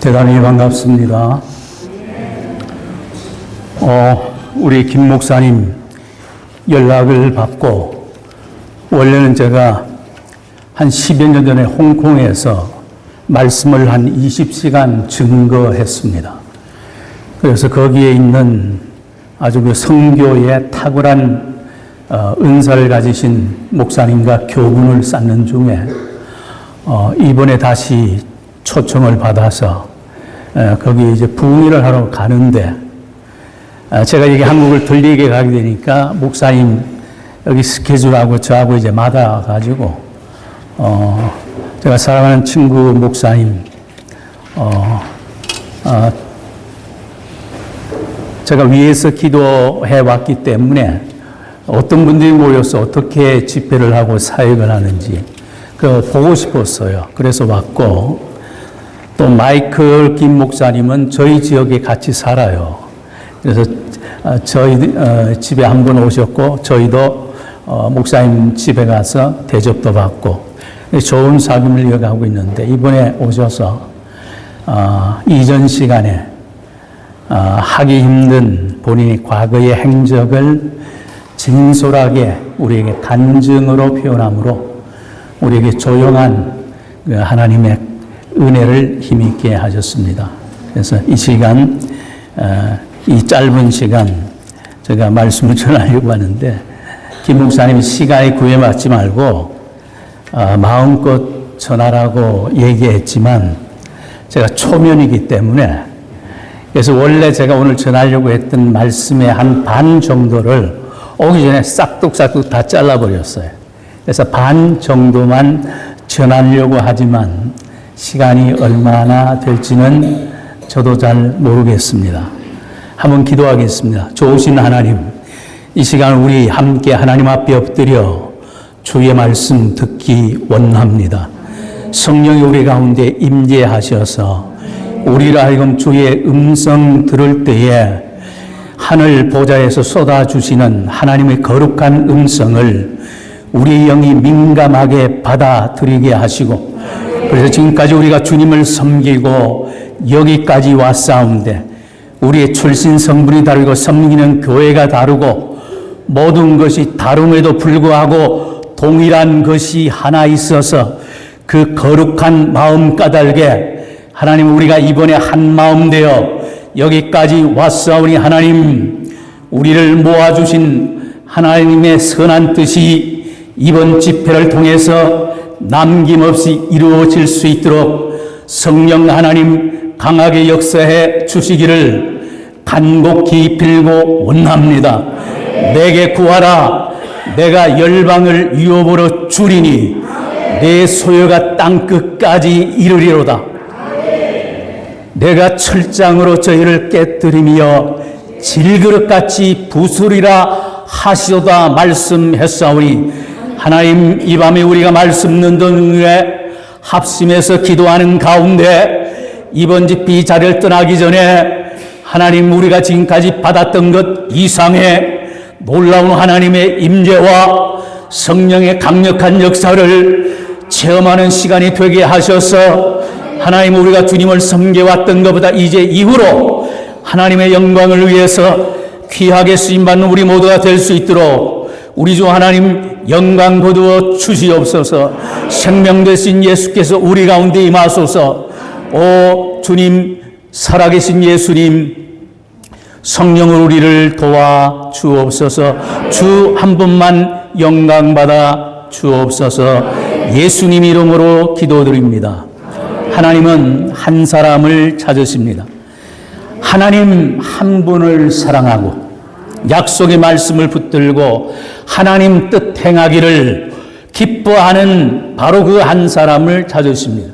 대단히 반갑습니다. 우리 김 목사님 연락을 받고, 원래는 제가 한 10여 년 전에 홍콩에서 말씀을 한 20시간 증거했습니다. 그래서 거기에 있는 아주 그 선교에 탁월한 은사를 가지신 목사님과 교훈을 쌓는 중에 이번에 다시 초청을 받아서 거기 이제 부흥회를 하러 가는데, 제가 여기 한국을 들리게 가게 되니까 목사님 여기 스케줄하고 저하고 이제 맞아가지고 제가 사랑하는 친구 목사님 제가 위에서 기도해 왔기 때문에 어떤 분들이 모여서 어떻게 집회를 하고 사역을 하는지 그거 보고 싶었어요. 그래서 왔고, 또 마이클 김 목사님은 저희 지역에 같이 살아요. 그래서 저희 집에 한번 오셨고, 저희도 목사님 집에 가서 대접도 받고 좋은 삶을 이어가고 있는데, 이번에 오셔서 이전 시간에 하기 힘든 본인의 과거의 행적을 진솔하게 우리에게 간증으로 표현함으로 우리에게 조용한 하나님의 은혜를 힘있게 하셨습니다. 그래서 이 시간, 이 짧은 시간 제가 말씀을 전하려고 하는데, 김 목사님이 시간에 구애받지 말고 마음껏 전하라고 얘기했지만 제가 초면이기 때문에, 그래서 원래 제가 오늘 전하려고 했던 말씀의 한 반 정도를 오기 전에 싹둑싹둑 다 잘라버렸어요. 그래서 반 정도만 전하려고 하지만 시간이 얼마나 될지는 저도 잘 모르겠습니다. 한번 기도하겠습니다. 좋으신 하나님, 이 시간 우리 함께 하나님 앞에 엎드려 주의 말씀 듣기 원합니다. 성령이 우리 가운데 임재하셔서 우리를 하여금 주의 음성 들을 때에 하늘 보좌에서 쏟아주시는 하나님의 거룩한 음성을 우리의 영이 민감하게 받아들이게 하시고, 그래서 지금까지 우리가 주님을 섬기고 여기까지 왔사온데 우리의 출신 성분이 다르고 섬기는 교회가 다르고 모든 것이 다름에도 불구하고 동일한 것이 하나 있어서 그 거룩한 마음 까닭에 하나님, 우리가 이번에 한 마음 되어 여기까지 왔사오니 하나님, 우리를 모아주신 하나님의 선한 뜻이 이번 집회를 통해서 남김없이 이루어질 수 있도록 성령 하나님 강하게 역사해 주시기를 간곡히 빌고 원합니다. 내게 구하라. 내가 열방을 유업으로 주리니 내 소유가 땅끝까지 이르리로다. 내가 철장으로 저희를 깨뜨리며 질그릇같이 부수리라 하시도다 말씀했사오니, 하나님, 이 밤에 우리가 말씀 듣는 후에 합심해서 기도하는 가운데 이번 집회 이 자리를 떠나기 전에 하나님, 우리가 지금까지 받았던 것 이상의 놀라운 하나님의 임재와 성령의 강력한 역사를 체험하는 시간이 되게 하셔서 하나님, 우리가 주님을 섬겨왔던 것보다 이제 이후로 하나님의 영광을 위해서 귀하게 쓰임받는 우리 모두가 될 수 있도록 우리 주 하나님 영광 거두어 주시옵소서. 생명 되신 예수께서 우리 가운데 임하소서. 오 주님, 살아계신 예수님, 성령으로 우리를 도와 주옵소서. 주 한 분만 영광받아 주옵소서. 예수님 이름으로 기도드립니다. 하나님은 한 사람을 찾으십니다. 하나님 한 분을 사랑하고 약속의 말씀을 붙들고 하나님 뜻 행하기를 기뻐하는 바로 그 한 사람을 찾으십니다.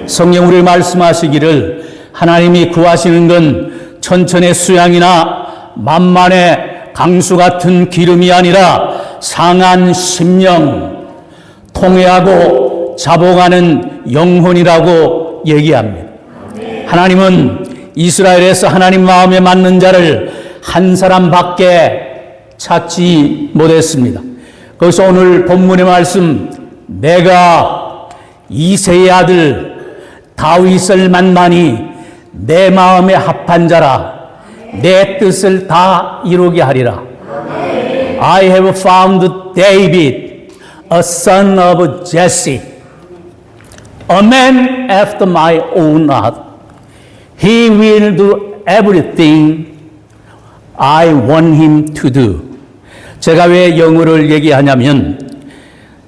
성령 우리 말씀하시기를 하나님이 구하시는 건 천천의 수양이나 만만의 강수 같은 기름이 아니라 상한 심령, 통회하고 자복하는 영혼이라고 얘기합니다. 하나님은 이스라엘에서 하나님 마음에 맞는 자를 한 사람밖에 찾지 못했습니다. 그래서 오늘 본문의 말씀, 내가 이새의 아들 다윗을 만나니 내 마음에 합한 자라 내 뜻을 다 이루게 하리라. I have found David, a son of Jesse, a man after my own heart. He will do everything I want him to do. 제가 왜 영어를 얘기하냐면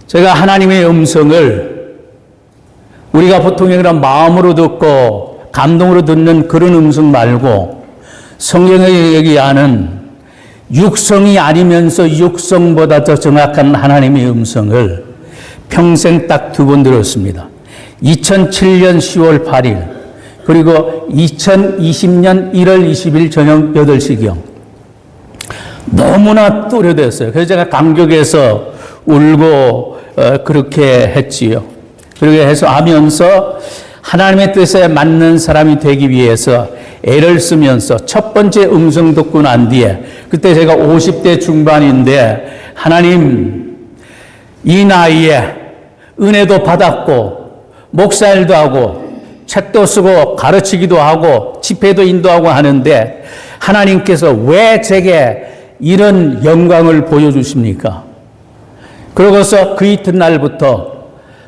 제가 하나님의 음성을 우리가 보통의 그런 마음으로 듣고 감동으로 듣는 그런 음성 말고 성경에 얘기하는 육성이 아니면서 육성보다 더 정확한 하나님의 음성을 평생 딱 2번 들었습니다. 2007년 10월 8일 그리고 2020년 1월 20일 저녁 8시경 너무나 또렷했어요. 그래서 제가 감격해서 울고 그렇게 했지요. 그렇게 해서 하면서 하나님의 뜻에 맞는 사람이 되기 위해서 애를 쓰면서 첫 번째 음성 듣고 난 뒤에 그때 제가 50대 중반인데 하나님 이 나이에 은혜도 받았고 목사일도 하고 책도 쓰고 가르치기도 하고 집회도 인도하고 하는데 하나님께서 왜 제게 이런 영광을 보여주십니까? 그러고서 그 이튿날부터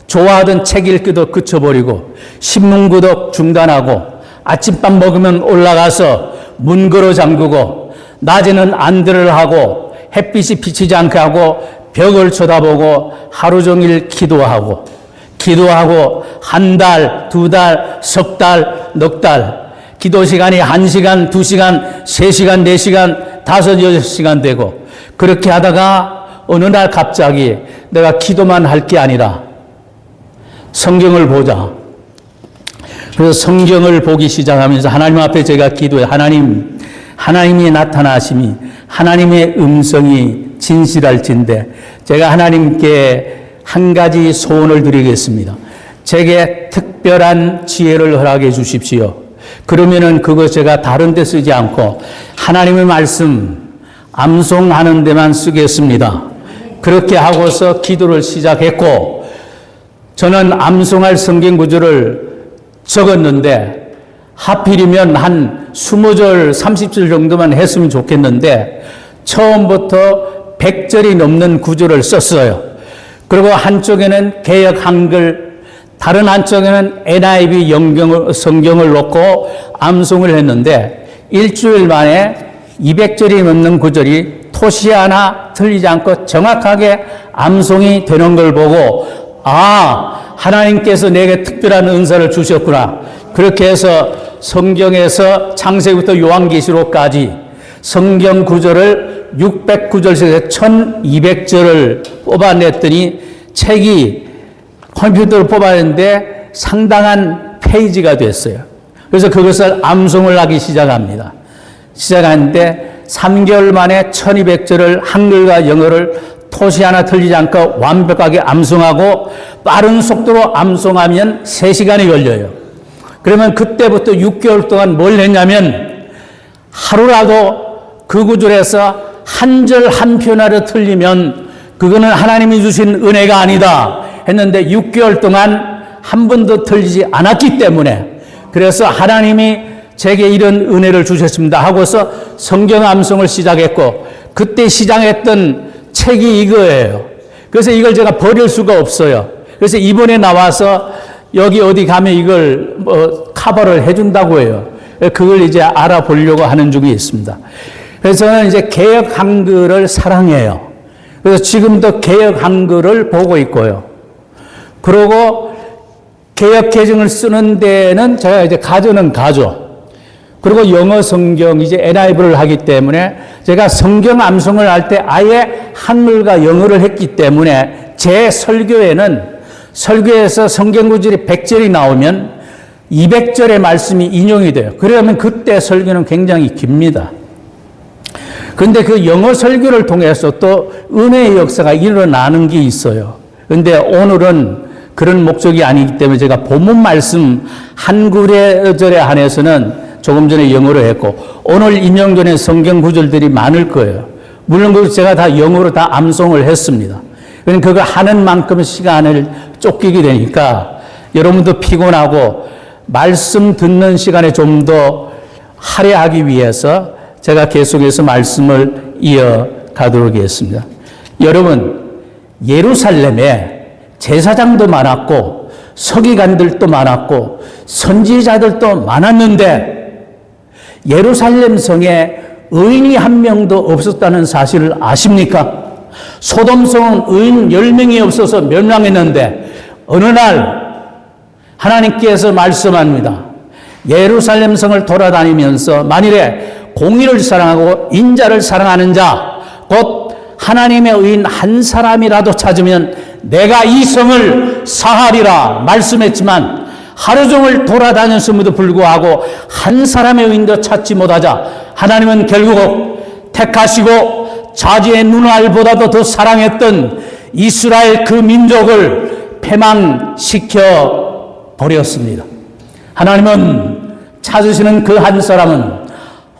좋아하던 책 읽기도 그쳐버리고 신문 구독 중단하고 아침밥 먹으면 올라가서 문 걸어 잠그고 낮에는 안드를 하고 햇빛이 비치지 않게 하고 벽을 쳐다보고 하루 종일 기도하고 한 달, 2달, 석 달, 넉 달 기도 시간이 1시간, 2시간, 3시간, 4시간, 5, 6시간 되고 그렇게 하다가 어느 날 갑자기 내가 기도만 할 게 아니라 성경을 보자. 그래서 성경을 보기 시작하면서 하나님 앞에 제가 기도해 하나님이 나타나심이 하나님의 음성이 진실할진데 제가 하나님께 한 가지 소원을 드리겠습니다. 제게 특별한 지혜를 허락해 주십시오. 그러면은 그거 제가 다른 데 쓰지 않고 하나님의 말씀 암송하는 데만 쓰겠습니다. 그렇게 하고서 기도를 시작했고 저는 암송할 성경 구절을 적었는데 하필이면 한 20절, 30절 정도만 했으면 좋겠는데 처음부터 100절이 넘는 구절을 썼어요. 그리고 한쪽에는 개역 한글, 다른 한쪽에는 NIV 성경을 놓고 암송을 했는데 일주일 만에 200절이 넘는 구절이 토시 하나 틀리지 않고 정확하게 암송이 되는 걸 보고 하나님께서 내게 특별한 은사를 주셨구나. 그렇게 해서 성경에서 창세기부터 요한계시록까지 성경 구절을 609절에서 1200절을 뽑아냈더니 책이 컴퓨터로 뽑아냈는데 상당한 페이지가 됐어요. 그래서 그것을 암송을 하기 시작하는데 3개월 만에 1200절을 한글과 영어를 토시 하나 틀리지 않고 완벽하게 암송하고 빠른 속도로 암송하면 3시간이 걸려요. 그러면 그때부터 6개월 동안 뭘 했냐면 하루라도 그 구절에서 한 절 한 표나를 틀리면 그거는 하나님이 주신 은혜가 아니다 했는데 6개월 동안 한 번도 틀리지 않았기 때문에 그래서 하나님이 제게 이런 은혜를 주셨습니다 하고서 성경 암송을 시작했고 그때 시작했던 책이 이거예요. 그래서 이걸 제가 버릴 수가 없어요. 그래서 이번에 나와서 여기 어디 가면 이걸 커버를 해준다고 해요. 그걸 이제 알아보려고 하는 중에 있습니다. 그래서 저는 이제 개역 한글을 사랑해요. 그래서 지금도 개역 한글을 보고 있고요. 그리고 개역 개정을 쓰는 데는 제가 이제 가져는 가죠. 그리고 영어 성경 이제 NIV를 하기 때문에 제가 성경 암송을 할 때 아예 한글과 영어를 했기 때문에 제 설교에서 성경 구절이 100절이 나오면 200절의 말씀이 인용이 돼요. 그러면 그때 설교는 굉장히 깁니다. 그런데 그 영어 설교를 통해서 또 은혜의 역사가 일어나는 게 있어요. 그런데 오늘은 그런 목적이 아니기 때문에 제가 본문 말씀 한 구절에 한해서는 조금 전에 영어로 했고 오늘 임명전에 성경 구절들이 많을 거예요. 물론 제가 다 영어로 다 암송을 했습니다. 그러니까 그걸 하는 만큼 시간을 쫓기게 되니까 여러분도 피곤하고 말씀 듣는 시간에 좀 더 할애하기 위해서 제가 계속해서 말씀을 이어가도록 하겠습니다. 여러분, 예루살렘에 제사장도 많았고 서기관들도 많았고 선지자들도 많았는데 예루살렘 성에 의인이 한 명도 없었다는 사실을 아십니까? 소돔성은 의인 10명이 없어서 멸망했는데 어느 날 하나님께서 말씀합니다. 예루살렘 성을 돌아다니면서 만일에 공의를 사랑하고 인자를 사랑하는 자, 곧 하나님의 의인 한 사람이라도 찾으면 내가 이 성을 사하리라 말씀했지만 하루 종일 돌아다녔음에도 불구하고 한 사람의 의인도 찾지 못하자 하나님은 결국 택하시고 자기의 눈알보다도 더 사랑했던 이스라엘 그 민족을 패망시켜 버렸습니다. 하나님은 찾으시는 그 한 사람은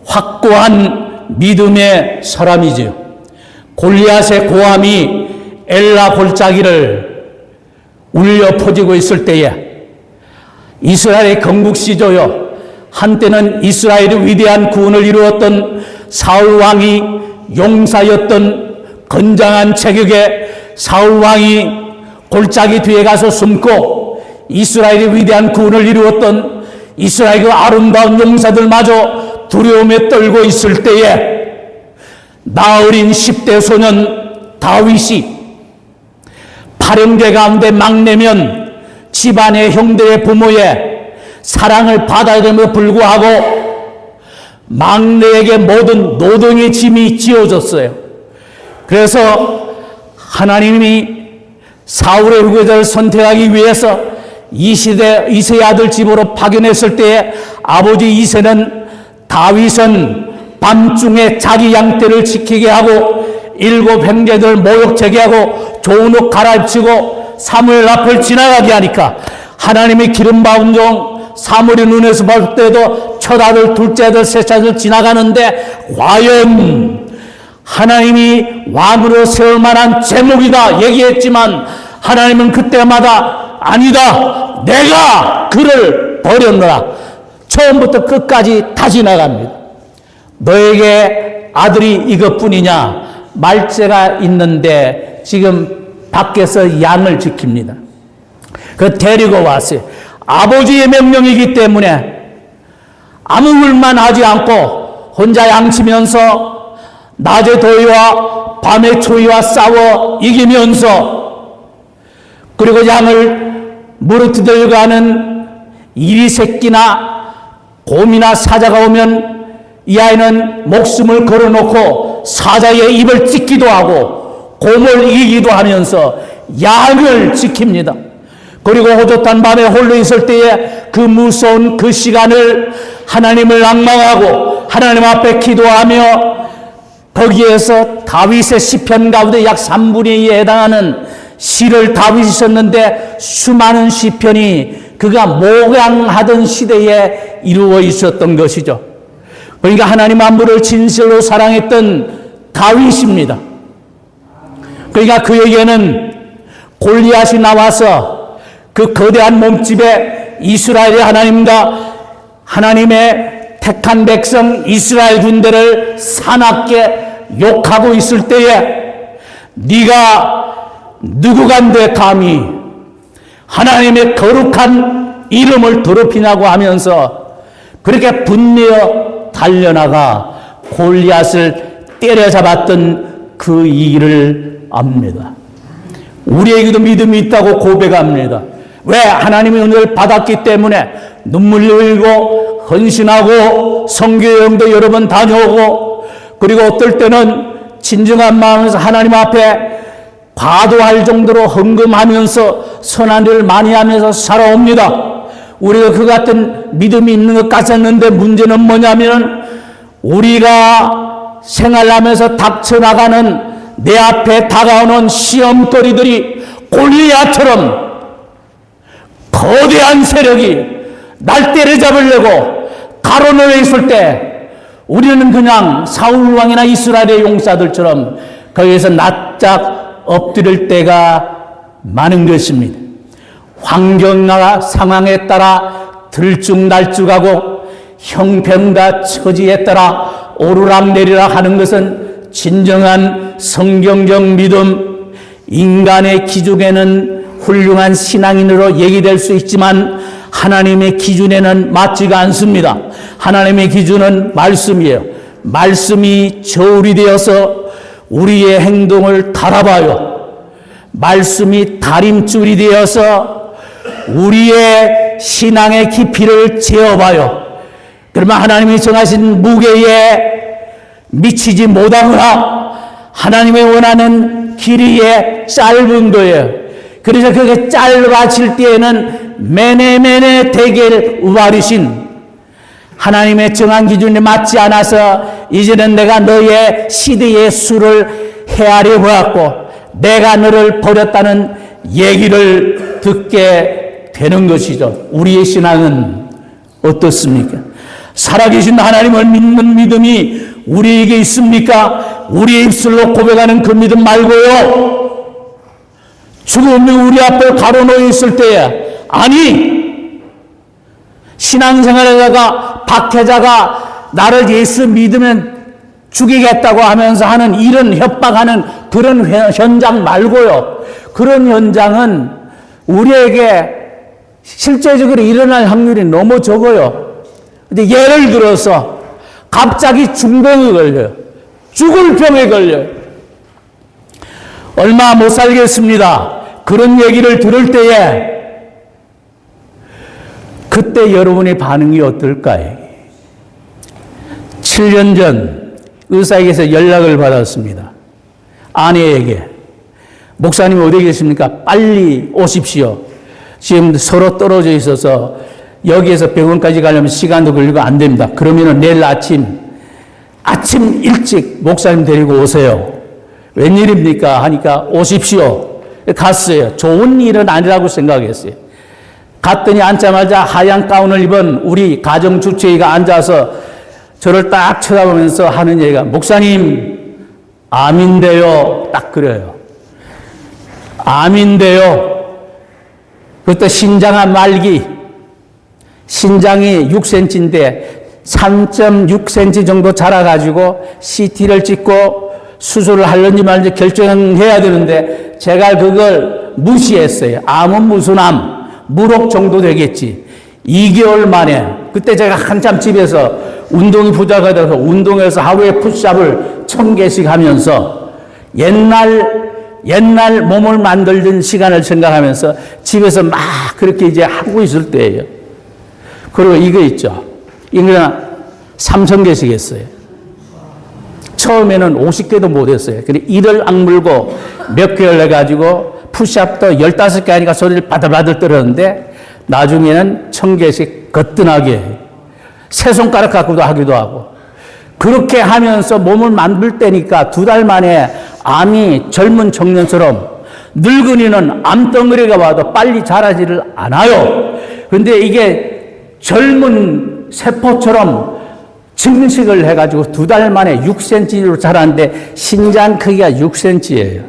확고한 믿음의 사람이지요. 골리앗의 고함이 엘라 골짜기를 울려 퍼지고 있을 때에 이스라엘의 건국시조요, 한때는 이스라엘의 위대한 구원을 이루었던 사울왕이 용사였던 건장한 체격의 사울왕이 골짜기 뒤에 가서 숨고 이스라엘의 위대한 구원을 이루었던 이스라엘 그 아름다운 용사들마저 두려움에 떨고 있을 때에 나어린 10대 소년 다윗이 발형제 가운데 막내면 집안의 형제의 부모의 사랑을 받아야 됨에도 불구하고 막내에게 모든 노동의 짐이 지어졌어요. 그래서 하나님이 사울의 후계자를 선택하기 위해서 이세의 아들 집으로 파견했을 때에 아버지 이세는 다윗은 밤중에 자기 양떼를 지키게 하고 7 형제들 모욕 제기하고 좋은 옷 갈아입히고 사무엘 앞을 지나가게 하니까 하나님의 기름 받은 종 사무엘 눈에서 볼 때도 첫 아들, 둘째 아들, 셋째 아들 지나가는데 과연 하나님이 왕으로 세울 만한 제목이다 얘기했지만 하나님은 그때마다 아니다, 내가 그를 버렸노라. 처음부터 끝까지 다 지나갑니다. 너에게 아들이 이것뿐이냐? 말째가 있는데 지금 밖에서 양을 지킵니다. 그 데리고 왔어요. 아버지의 명령이기 때문에 아무 일만 하지 않고 혼자 양치면서 낮의 더위와 밤의 추위와 싸워 이기면서, 그리고 양을 무르뜨리려고 하는 이리 새끼나 곰이나 사자가 오면 이 아이는 목숨을 걸어놓고 사자의 입을 찢기도 하고 곰을 이기도 하면서 양을 지킵니다. 그리고 호젓한 밤에 홀로 있을 때에 그 무서운 그 시간을 하나님을 앙망하고 하나님 앞에 기도하며 거기에서 다윗의 시편 가운데 약 3분의 2에 해당하는 시를 다윗이 썼는데 수많은 시편이 그가 목양하던 시대에 이루어 있었던 것이죠. 그러니까 하나님 만물을 진실로 사랑했던 다윗입니다. 그러니까 그에게는 골리앗이 나와서 그 거대한 몸집에 이스라엘의 하나님과 하나님의 택한 백성 이스라엘 군대를 사납게 욕하고 있을 때에 네가 누구간데 감히 하나님의 거룩한 이름을 더럽히냐고 하면서 그렇게 분내어 달려나가 골리앗을 때려잡았던 그 일을 압니다. 우리에게도 믿음이 있다고 고백합니다. 왜? 하나님의 은혜를 받았기 때문에 눈물 흘리고 헌신하고 선교여행도 여러 번 다녀오고, 그리고 어떨 때는 진정한 마음에서 하나님 앞에 과도할 정도로 헌금하면서 선한 일을 많이 하면서 살아옵니다. 우리가 그 같은 믿음이 있는 것 같았는데 문제는 뭐냐면 우리가 생활하면서 닥쳐나가는 내 앞에 다가오는 시험거리들이 골리앗처럼 거대한 세력이 날 때려잡으려고 가로놓여 있을 때 우리는 그냥 사울왕이나 이스라엘의 용사들처럼 거기에서 납작 엎드릴 때가 많은 것입니다. 환경과 상황에 따라 들쭉날쭉하고 형편과 처지에 따라 오르락내리락 하는 것은 진정한 성경적 믿음, 인간의 기준에는 훌륭한 신앙인으로 얘기될 수 있지만 하나님의 기준에는 맞지가 않습니다. 하나님의 기준은 말씀이에요. 말씀이 저울이 되어서 우리의 행동을 달아봐요. 말씀이 다림줄이 되어서 우리의 신앙의 깊이를 재어봐요. 그러면 하나님이 정하신 무게에 미치지 못하거나 하나님의 원하는 길이에 짧은 거예요. 그래서 그게 짧아질 때에는 매네매네 대결 우발이신 하나님의 정한 기준에 맞지 않아서 이제는 내가 너의 시대의 수를 헤아려 보았고 내가 너를 버렸다는 얘기를 듣게 되는 것이죠. 우리의 신앙은 어떻습니까? 살아계신 하나님을 믿는 믿음이 우리에게 있습니까? 우리의 입술로 고백하는 그 믿음 말고요. 죽음이 우리 앞에 가로놓여 있을 때에 아니 신앙생활에다가 박해자가 나를 예수 믿으면 죽이겠다고 하면서 하는 이런 협박하는 그런 현장 말고요. 그런 현장은 우리에게 실제적으로 일어날 확률이 너무 적어요. 근데 예를 들어서 갑자기 중병에 걸려요. 죽을 병에 걸려요. 얼마 못 살겠습니다. 그런 얘기를 들을 때에 그때 여러분의 반응이 어떨까요? 7년 전 의사에게서 연락을 받았습니다. 아내에게. 목사님 어디 계십니까? 빨리 오십시오. 지금 서로 떨어져 있어서 여기에서 병원까지 가려면 시간도 걸리고 안 됩니다. 그러면 내일 아침 일찍 목사님 데리고 오세요. 웬일입니까? 하니까 오십시오. 갔어요. 좋은 일은 아니라고 생각했어요. 갔더니 앉자마자 하얀 가운을 입은 우리 가정주치의가 앉아서 저를 딱 쳐다보면서 하는 얘기가 목사님 암인데요. 딱 그래요. 암인데요. 그때 신장암 말기 신장이 6cm인데 3.6cm 정도 자라가지고 CT를 찍고 수술을 하려는지 말는지 결정해야 되는데 제가 그걸 무시했어요. 암은 무슨 암? 무록 정도 되겠지. 2개월 만에 그때 제가 한참 집에서 운동이 부자가 돼서 운동해서 하루에 푸시업을 1000개씩 하면서 옛날 몸을 만들던 시간을 생각하면서 집에서 막 그렇게 이제 하고 있을 때예요. 그리고 이거 있죠. 이거 3000개씩 했어요. 처음에는 50개도 못 했어요. 근데 이를 악물고 몇 개월 해가지고 푸시업도 15개 하니까 소리를 바들바들 떨었는데 나중에는 1000개씩 거뜬하게 세 손가락 갖고도 하기도 하고 그렇게 하면서 몸을 만들 때니까 2달 만에 암이 젊은 청년처럼 늙은이는 암덩어리가 와도 빨리 자라지를 않아요. 근데 이게 젊은 세포처럼 증식을 해가지고 2달 만에 6cm로 자라는데 신장 크기가 6cm예요.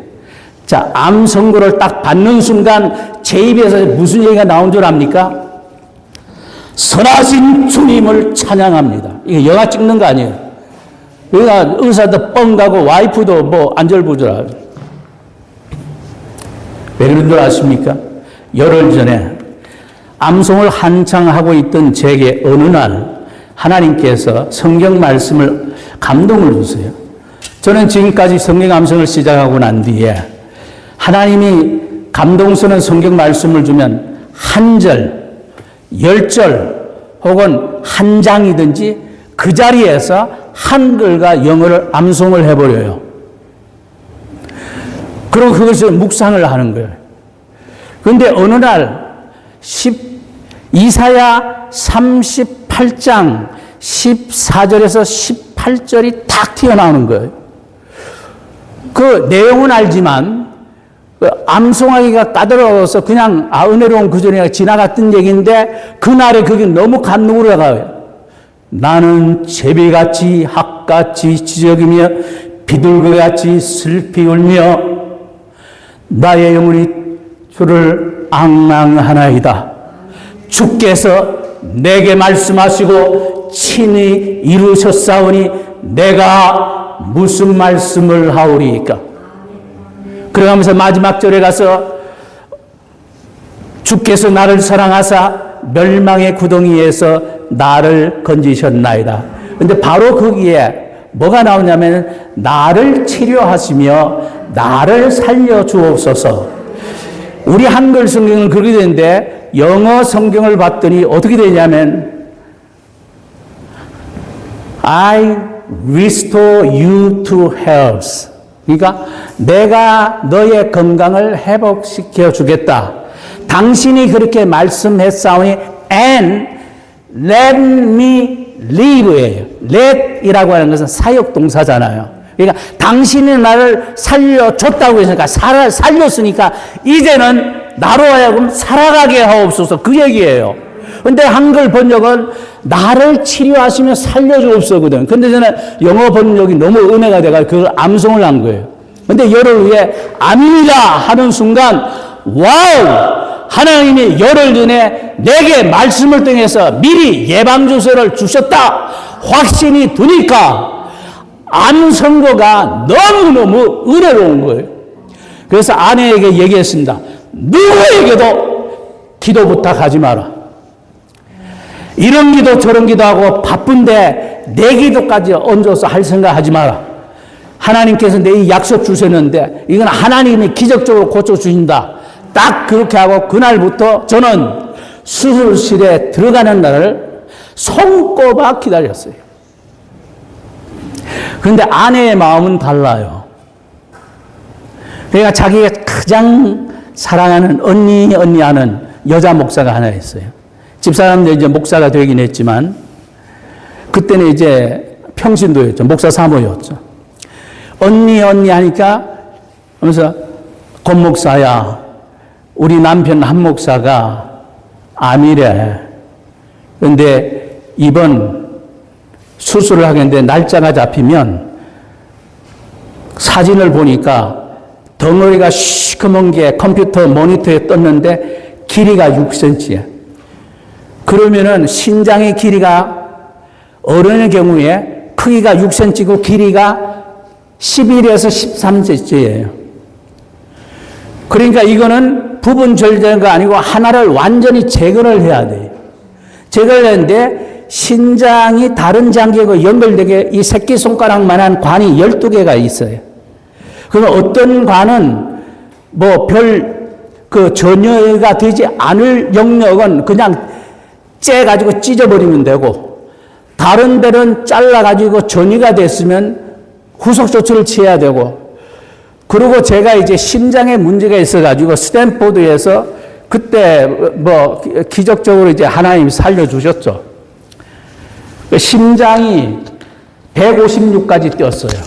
자, 암 선고를 딱 받는 순간 제 입에서 무슨 얘기가 나온 줄 압니까? 선하신 주님을 찬양합니다. 이게 영화 찍는 거 아니에요. 그러니까 의사도 뻥 가고 와이프도 뭐 안절부절하고. 왜 그런 줄 아십니까? 열흘 전에 암송을 한창 하고 있던 제게 어느 날 하나님께서 성경 말씀을 감동을 주세요. 저는 지금까지 성경 암송을 시작하고 난 뒤에 하나님이 감동스러운 성경 말씀을 주면 한 절, 10절 혹은 한 장이든지 그 자리에서 한글과 영어를 암송을 해버려요. 그리고 그것을 묵상을 하는 거예요. 그런데 어느 날 이사야 38장 14절에서 18절이 탁 튀어나오는 거예요. 그 내용은 알지만 암송하기가 까다로워서 그냥 은혜로운 구절이 지나갔던 얘기인데 그날에 그게 너무 감동으로 가요. 나는 제비같이 학같이 지저귀며 비둘기같이 슬피 울며 나의 영혼이 주를 앙망하나이다. 주께서 내게 말씀하시고 친히 이루셨사오니 내가 무슨 말씀을 하오리이까. 그러면서 마지막 절에 가서 주께서 나를 사랑하사 멸망의 구덩이에서 나를 건지셨나이다. 근데 바로 거기에 뭐가 나오냐면 나를 치료하시며 나를 살려주옵소서. 우리 한글 성경은 그렇게 되는데 영어 성경을 봤더니 어떻게 되냐면 I restore you to health. 그러니까 내가 너의 건강을 회복시켜 주겠다. 당신이 그렇게 말씀했사오니 and let me live예요. let이라고 하는 것은 사역동사잖아요. 그러니까 당신이 나를 살려줬다고 했으니까 살렸으니까 이제는 나로 하여금 살아가게 하옵소서 그 얘기예요. 근데 한글 번역은 나를 치료하시며 살려주옵소거든. 근데 저는 영어 번역이 너무 은혜가 돼가지고 그걸 암송을 한 거예요. 근데 열흘 후에 아멘이라 하는 순간 와우! 하나님이 열흘 전에 내게 말씀을 통해서 미리 예방주사를 주셨다 확신이 드니까 암 선고가 너무너무 은혜로운 거예요. 그래서 아내에게 얘기했습니다. 누구에게도 기도 부탁하지 마라. 이런 기도 저런 기도하고 바쁜데 내 기도까지 얹어서 할 생각 하지 마라. 하나님께서 내 약속 주셨는데 이건 하나님이 기적적으로 고쳐주신다. 딱 그렇게 하고 그날부터 저는 수술실에 들어가는 날을 손꼽아 기다렸어요. 그런데 아내의 마음은 달라요. 그러니까 자기가 가장 사랑하는 언니 하는 여자 목사가 하나 있어요. 집사람도 이제 목사가 되긴 했지만 그때는 이제 평신도였죠. 목사 사모였죠. 언니 하니까 하면서 권 목사야 우리 남편 한 목사가 암이래. 그런데 이번 수술을 하겠는데 날짜가 잡히면 사진을 보니까 덩어리가 시커먼 게 컴퓨터 모니터에 떴는데 길이가 6cm야. 그러면은 신장의 길이가 어른의 경우에 크기가 6cm고 길이가 11에서 13cm예요. 그러니까 이거는 부분 절제가 아니고 하나를 완전히 제거를 해야 돼요. 제거를 하는데 신장이 다른 장기하고 연결되게 이 새끼손가락만한 관이 12개가 있어요. 그럼 어떤 관은 뭐 그 전혀가 되지 않을 영역은 그냥 째가지고 찢어버리면 되고 다른 데는 잘라가지고 전이가 됐으면 후속 조치를 취해야 되고 그리고 제가 이제 심장에 문제가 있어가지고 스탠포드에서 그때 뭐 기적적으로 이제 하나님이 살려주셨죠. 심장이 156까지 뛰었어요.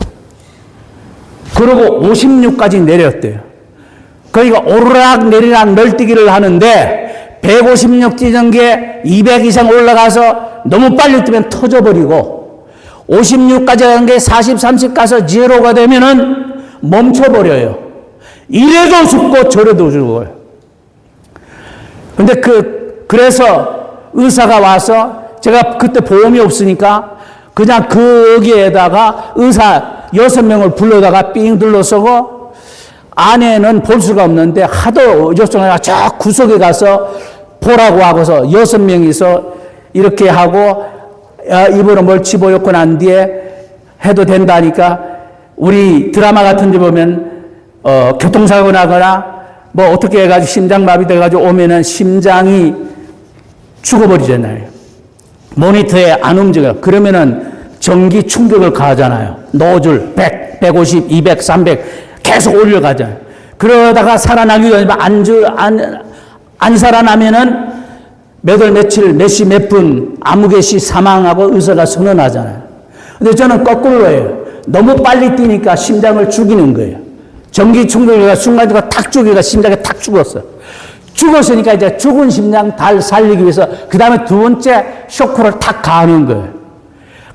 그리고 56까지 내렸대요. 그러니까 오르락 내리락 널뛰기를 하는데 156 뛰던 게 200 이상 올라가서 너무 빨리 뛰면 터져버리고 56까지 간 게 40, 30 가서 제로가 되면은 멈춰버려요. 이래도 죽고 저래도 죽어요. 근데 그래서 의사가 와서 제가 그때 보험이 없으니까 그냥 거기에다가 의사 6명을 불러다가 삥 둘러서고 아내는 볼 수가 없는데 하도 요청해가 저 구석에 가서 보라고 하고서 6명이서 이렇게 하고 입으로 뭘 집어넣고 난 뒤에 해도 된다니까 우리 드라마 같은 데 보면 교통사고 나거나 뭐 어떻게 해가지고 심장마비 돼가지고 오면은 심장이 죽어버리잖아요. 모니터에 안 움직여요. 그러면은 전기 충격을 가하잖아요. 노즐 100, 150, 200, 300 계속 올려가잖아요. 그러다가 살아나기도 안 살아나면은 몇 월 며칠 몇 시 몇 분 아무 시 사망하고 의사가 선언하잖아요. 근데 저는 거꾸로예요. 너무 빨리 뛰니까 심장을 죽이는 거예요. 전기 충격이 순간적으로 탁 죽이니까 심장이 탁 죽었어요. 죽었으니까 이제 죽은 심장 달 살리기 위해서 그 다음에 두 번째 쇼크를 탁 가하는 거예요.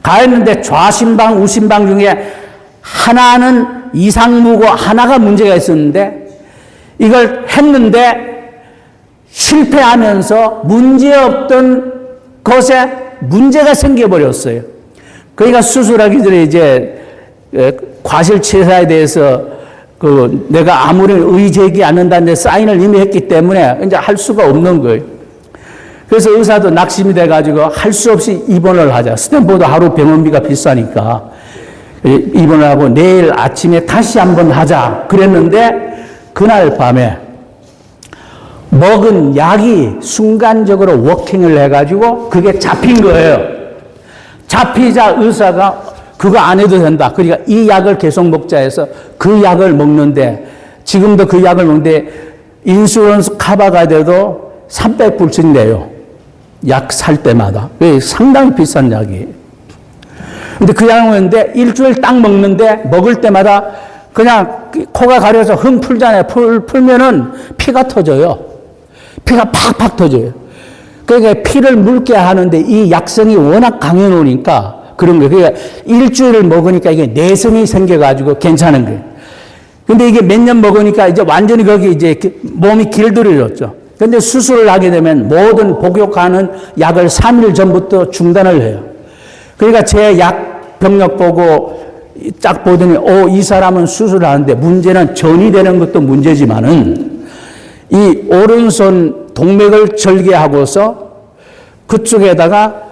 가했는데 좌심방, 우심방 중에 하나는 이상무고 하나가 문제가 있었는데 이걸 했는데 실패하면서 문제없던 그것에 문제가 생겨버렸어요. 그러니까 수술하기 전에 이제 과실치사에 대해서 내가 아무리 의제하지 않는다는데 사인을 이미 했기 때문에 이제 할 수가 없는 거예요. 그래서 의사도 낙심이 돼가지고 할 수 없이 입원을 하자. 스탠포드 하루 병원비가 비싸니까 입원을 하고 내일 아침에 다시 한번 하자 그랬는데 그날 밤에 먹은 약이 순간적으로 워킹을 해가지고 그게 잡힌 거예요. 잡히자 의사가 그거 안 해도 된다. 그러니까 이 약을 계속 먹자 해서 그 약을 먹는데 지금도 그 약을 먹는데 인슈런스 커버가 돼도 300불씩 내요. 약 살 때마다. 상당히 비싼 약이에요. 근데 그 약을 먹는데 일주일 딱 먹는데 먹을 때마다 그냥 코가 가려서 흥 풀잖아요. 풀면은 피가 터져요. 피가 팍팍 터져요. 그러니까 피를 묽게 하는데 이 약성이 워낙 강해 놓으니까 그런 거예요. 그러니까 일주일을 먹으니까 이게 내성이 생겨가지고 괜찮은 거예요. 근데 이게 몇 년 먹으니까 이제 완전히 거기 이제 몸이 길들여졌죠. 근데 수술을 하게 되면 모든 복용하는 약을 3일 전부터 중단을 해요. 그러니까 제 약 병력 보고 딱 보더니, 이 사람은 수술을 하는데 문제는 전이 되는 것도 문제지만은 이 오른손 동맥을 절개하고서 그쪽에다가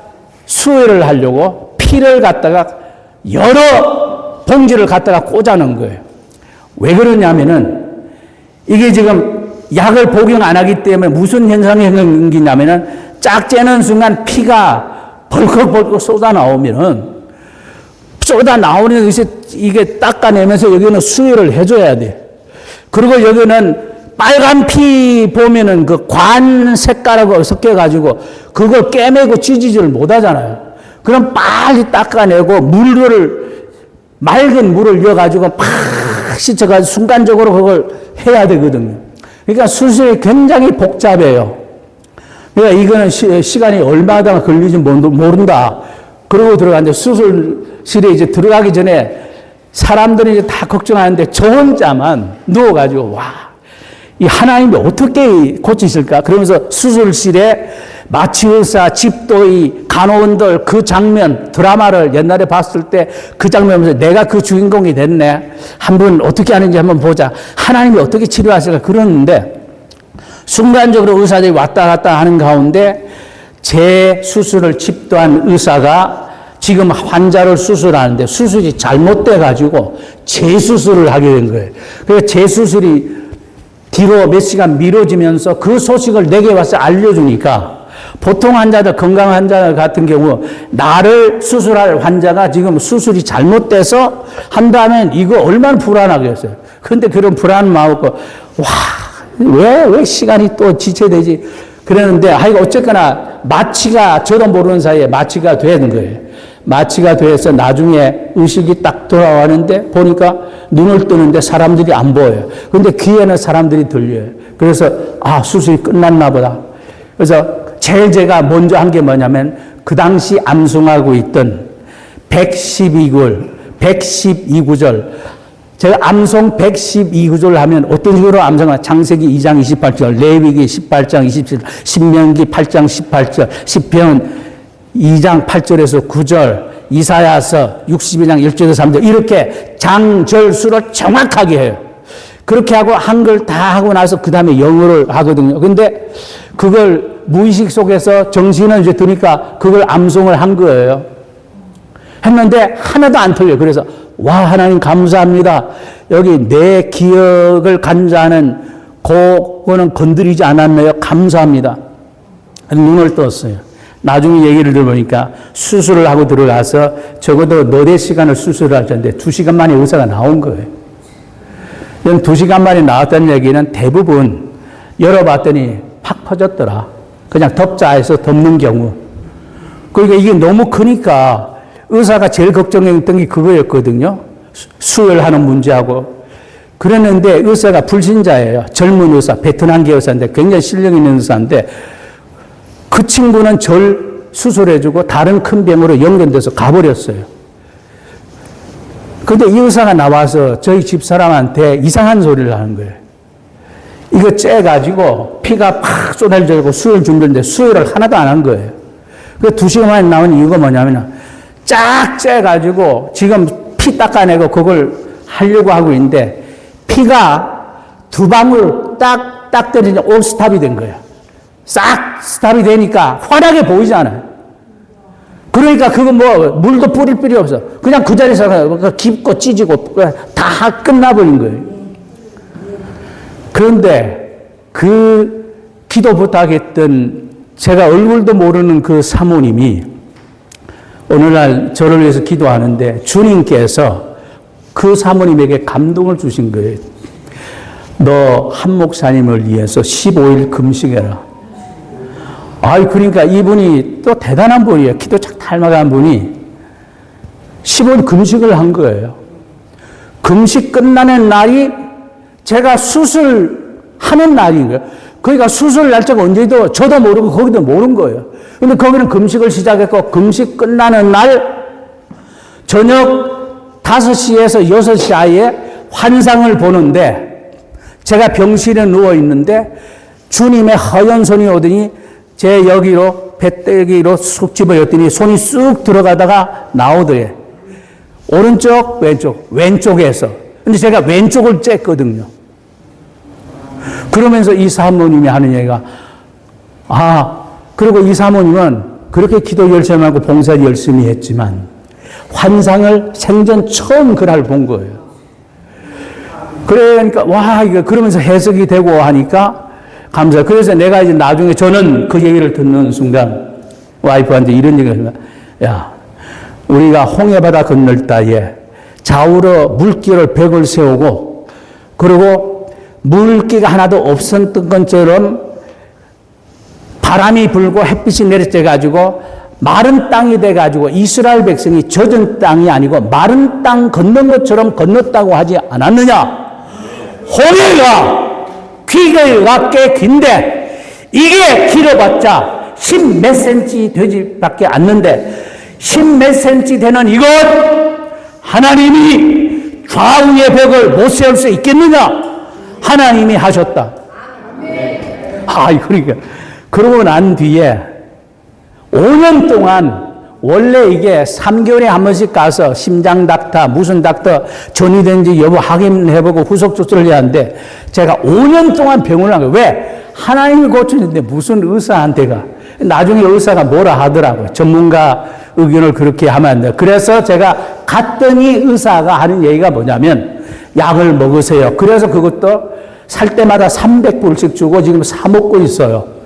수혈을 하려고 피를 갖다가 여러 봉지를 갖다가 꽂아놓은 거예요. 왜 그러냐면은 이게 지금 약을 복용 안 하기 때문에 무슨 현상이 생기냐면은 짝 째는 순간 피가 벌컥벌컥 쏟아 나오면은 이게 닦아내면서 여기는 수혈을 해줘야 돼. 그리고 여기는 빨간 피 보면은 그 관 색깔하고 섞여가지고 그걸 깨매고 찢지를 못하잖아요. 그럼 빨리 닦아내고 맑은 물을 넣어가지고 팍 씻어가지고 순간적으로 그걸 해야 되거든요. 그러니까 수술이 굉장히 복잡해요. 그러니까 이거는 시간이 얼마나 걸리지 모른다. 그러고 들어갔는데 수술실에 이제 들어가기 전에 사람들이 이제 다 걱정하는데 저 혼자만 누워가지고 이 하나님이 어떻게 고치실까? 그러면서 수술실에 마취의사, 집도의, 간호원들 그 장면, 드라마를 옛날에 봤을 때 그 장면 보면서 내가 그 주인공이 됐네. 한번 어떻게 하는지 한번 보자. 하나님이 어떻게 치료하실까? 그러는데 순간적으로 의사들이 왔다 갔다 하는 가운데 제 수술을 집도한 의사가 지금 환자를 수술하는데 수술이 잘못돼가지고 재수술을 하게 된 거예요. 그래서 재수술이 뒤로 몇 시간 미뤄지면서 그 소식을 내게 와서 알려주니까 보통 환자들, 건강 환자들 같은 경우 나를 수술할 환자가 지금 수술이 잘못돼서 한다면 이거 얼마나 불안하겠어요. 그런데 그런 불안 마음고 왜 시간이 또 지체되지? 그랬는데 어쨌거나 마취가 저도 모르는 사이에 마취가 되는 거예요. 마취가 돼서 나중에 의식이 딱 돌아왔는데 보니까 눈을 뜨는데 사람들이 안 보여요. 그런데 귀에는 사람들이 들려요. 그래서 수술이 끝났나 보다. 그래서 제일 제가 먼저 한 게 뭐냐면 그 당시 암송하고 있던 112구절 제가 암송 112구절 하면 어떤 식으로 암송하냐. 창세기 2장 28절, 레위기 18장 27절, 신명기 8장 18절, 시편 2장 8절에서 9절, 이사야서 62장 1절에서 3절 이렇게 장절수를 정확하게 해요. 그렇게 하고 한글 다 하고 나서 그 다음에 영어를 하거든요. 근데 그걸 무의식 속에서 정신을 이제 드니까 그걸 암송을 한 거예요. 했는데 하나도 안 틀려요. 그래서 하나님 감사합니다. 여기 내 기억을 간주하는 그거는 건드리지 않았네요. 감사합니다. 눈을 떴어요. 나중에 얘기를 들어보니까 수술을 하고 들어가서 적어도 4-5시간을 수술을 하셨는데 2시간 만에 의사가 나온 거예요. 2시간 만에 나왔다는 얘기는 대부분 열어봤더니 팍 퍼졌더라. 그냥 덮자 해서 덮는 경우. 그러니까 이게 너무 크니까 의사가 제일 걱정했던 게 그거였거든요. 수혈하는 문제하고. 그랬는데 의사가 불신자예요. 젊은 의사, 베트남계 의사인데 굉장히 실력 있는 의사인데 그 친구는 절 수술해주고 다른 큰 병으로 연결돼서 가버렸어요. 근데 이 의사가 나와서 저희 집사람한테 이상한 소리를 하는 거예요. 이거 째가지고 피가 팍 쏟아지고 수혈 준비했는데 수혈을 하나도 안 한 거예요. 그 2시간 만에 나온 이유가 뭐냐면 쫙 째가지고 지금 피 닦아내고 그걸 하려고 하고 있는데 피가 2방울 딱 떨어지니까 올 스탑이 된 거예요. 싹 스탑이 되니까 환하게 보이잖아요. 그러니까 그거 뭐 물도 뿌릴 필요 없어. 그냥 그 자리에서 깊고 찢고 다 끝나버린 거예요. 그런데 그 기도 부탁했던 제가 얼굴도 모르는 그 사모님이 오늘날 저를 위해서 기도하는데 주님께서 그 사모님에게 감동을 주신 거예요. 너 한 목사님을 위해서 15일 금식해라. 그러니까 이분이 또 대단한 분이에요. 기도 착 닮아간 분이 15일 금식을 한 거예요. 금식 끝나는 날이 제가 수술하는 날인 거예요. 그러니까 수술 날짜가 언제도 저도 모르고 거기도 모르는 거예요. 근데 거기는 금식을 시작했고 금식 끝나는 날 저녁 5시에서 6시 사이에 환상을 보는데 제가 병실에 누워 있는데 주님의 허연 손이 오더니 제 여기로 배때기로 쑥 집어였더니 손이 쑥 들어가다가 나오더래. 오른쪽 왼쪽에서. 근데 제가 왼쪽을 쬐거든요. 그러면서 이 사모님이 하는 얘기가 그리고 이 사모님은 그렇게 기도 열심히 하고 봉사 열심히 했지만 환상을 생전 처음 그날 본 거예요. 그러니까 그러면서 해석이 되고 하니까 감사해요. 그래서 내가 이제 나중에 저는 그 얘기를 듣는 순간 와이프한테 이런 얘기를 했어요. 야, 우리가 홍해바다 건널 따에 좌우로 물길을 벽을 세우고 그리고 물기가 하나도 없었던 것처럼 바람이 불고 햇빛이 내려져가지고 마른 땅이 돼가지고 이스라엘 백성이 젖은 땅이 아니고 마른 땅 건넌 것처럼 건넜다고 하지 않았느냐? 홍해가 귀가 꽤 긴데 이게 길어봤자 10 몇 센치 되지밖에 않는데 10 몇 센치 되는 이것 하나님이 좌우의 벽을 못 세울 수 있겠느냐? 하나님이 하셨다. 그러니까 그러고 난 뒤에 5년 동안 원래 이게 3개월에 한 번씩 가서 심장 닥터, 무슨 닥터 전이된지 여부 확인해보고 후속 조치를 해야 하는데 제가 5년 동안 병원을 한 거예요. 왜? 하나님이 고쳐주는데 무슨 의사한테가. 나중에 의사가 뭐라 하더라고요. 전문가 의견을 그렇게 하면 안 돼요. 그래서 제가 갔더니 의사가 하는 얘기가 뭐냐면 약을 먹으세요. 그래서 그것도 살 때마다 300불씩 주고 지금 사 먹고 있어요.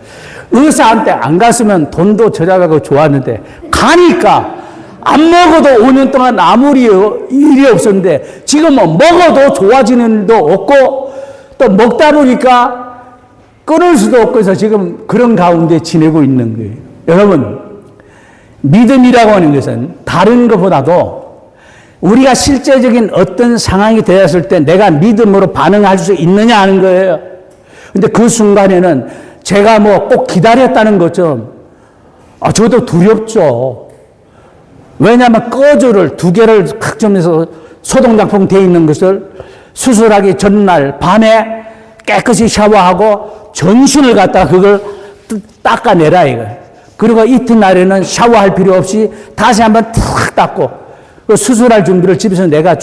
의사한테 안 갔으면 돈도 절약하고 좋았는데 가니까 안 먹어도 5년 동안 아무리 일이 없었는데 지금은 먹어도 좋아지는 일도 없고 또 먹다 보니까 끊을 수도 없고 해서 지금 그런 가운데 지내고 있는 거예요. 여러분, 믿음이라고 하는 것은 다른 것보다도 우리가 실제적인 어떤 상황이 되었을 때 내가 믿음으로 반응할 수 있느냐 하는 거예요. 근데 그 순간에는 제가 뭐 꼭 기다렸다는 것좀 저도 두렵죠. 왜냐하면 꺼주를 2개를 각점에서 소독약품 되어 있는 것을 수술하기 전날 밤에 깨끗이 샤워하고 전신을 갖다가 그걸 닦아내라 이거예요. 그리고 이튿날에는 샤워할 필요 없이 다시 한번 탁 닦고 그 수술할 준비를 집에서 내가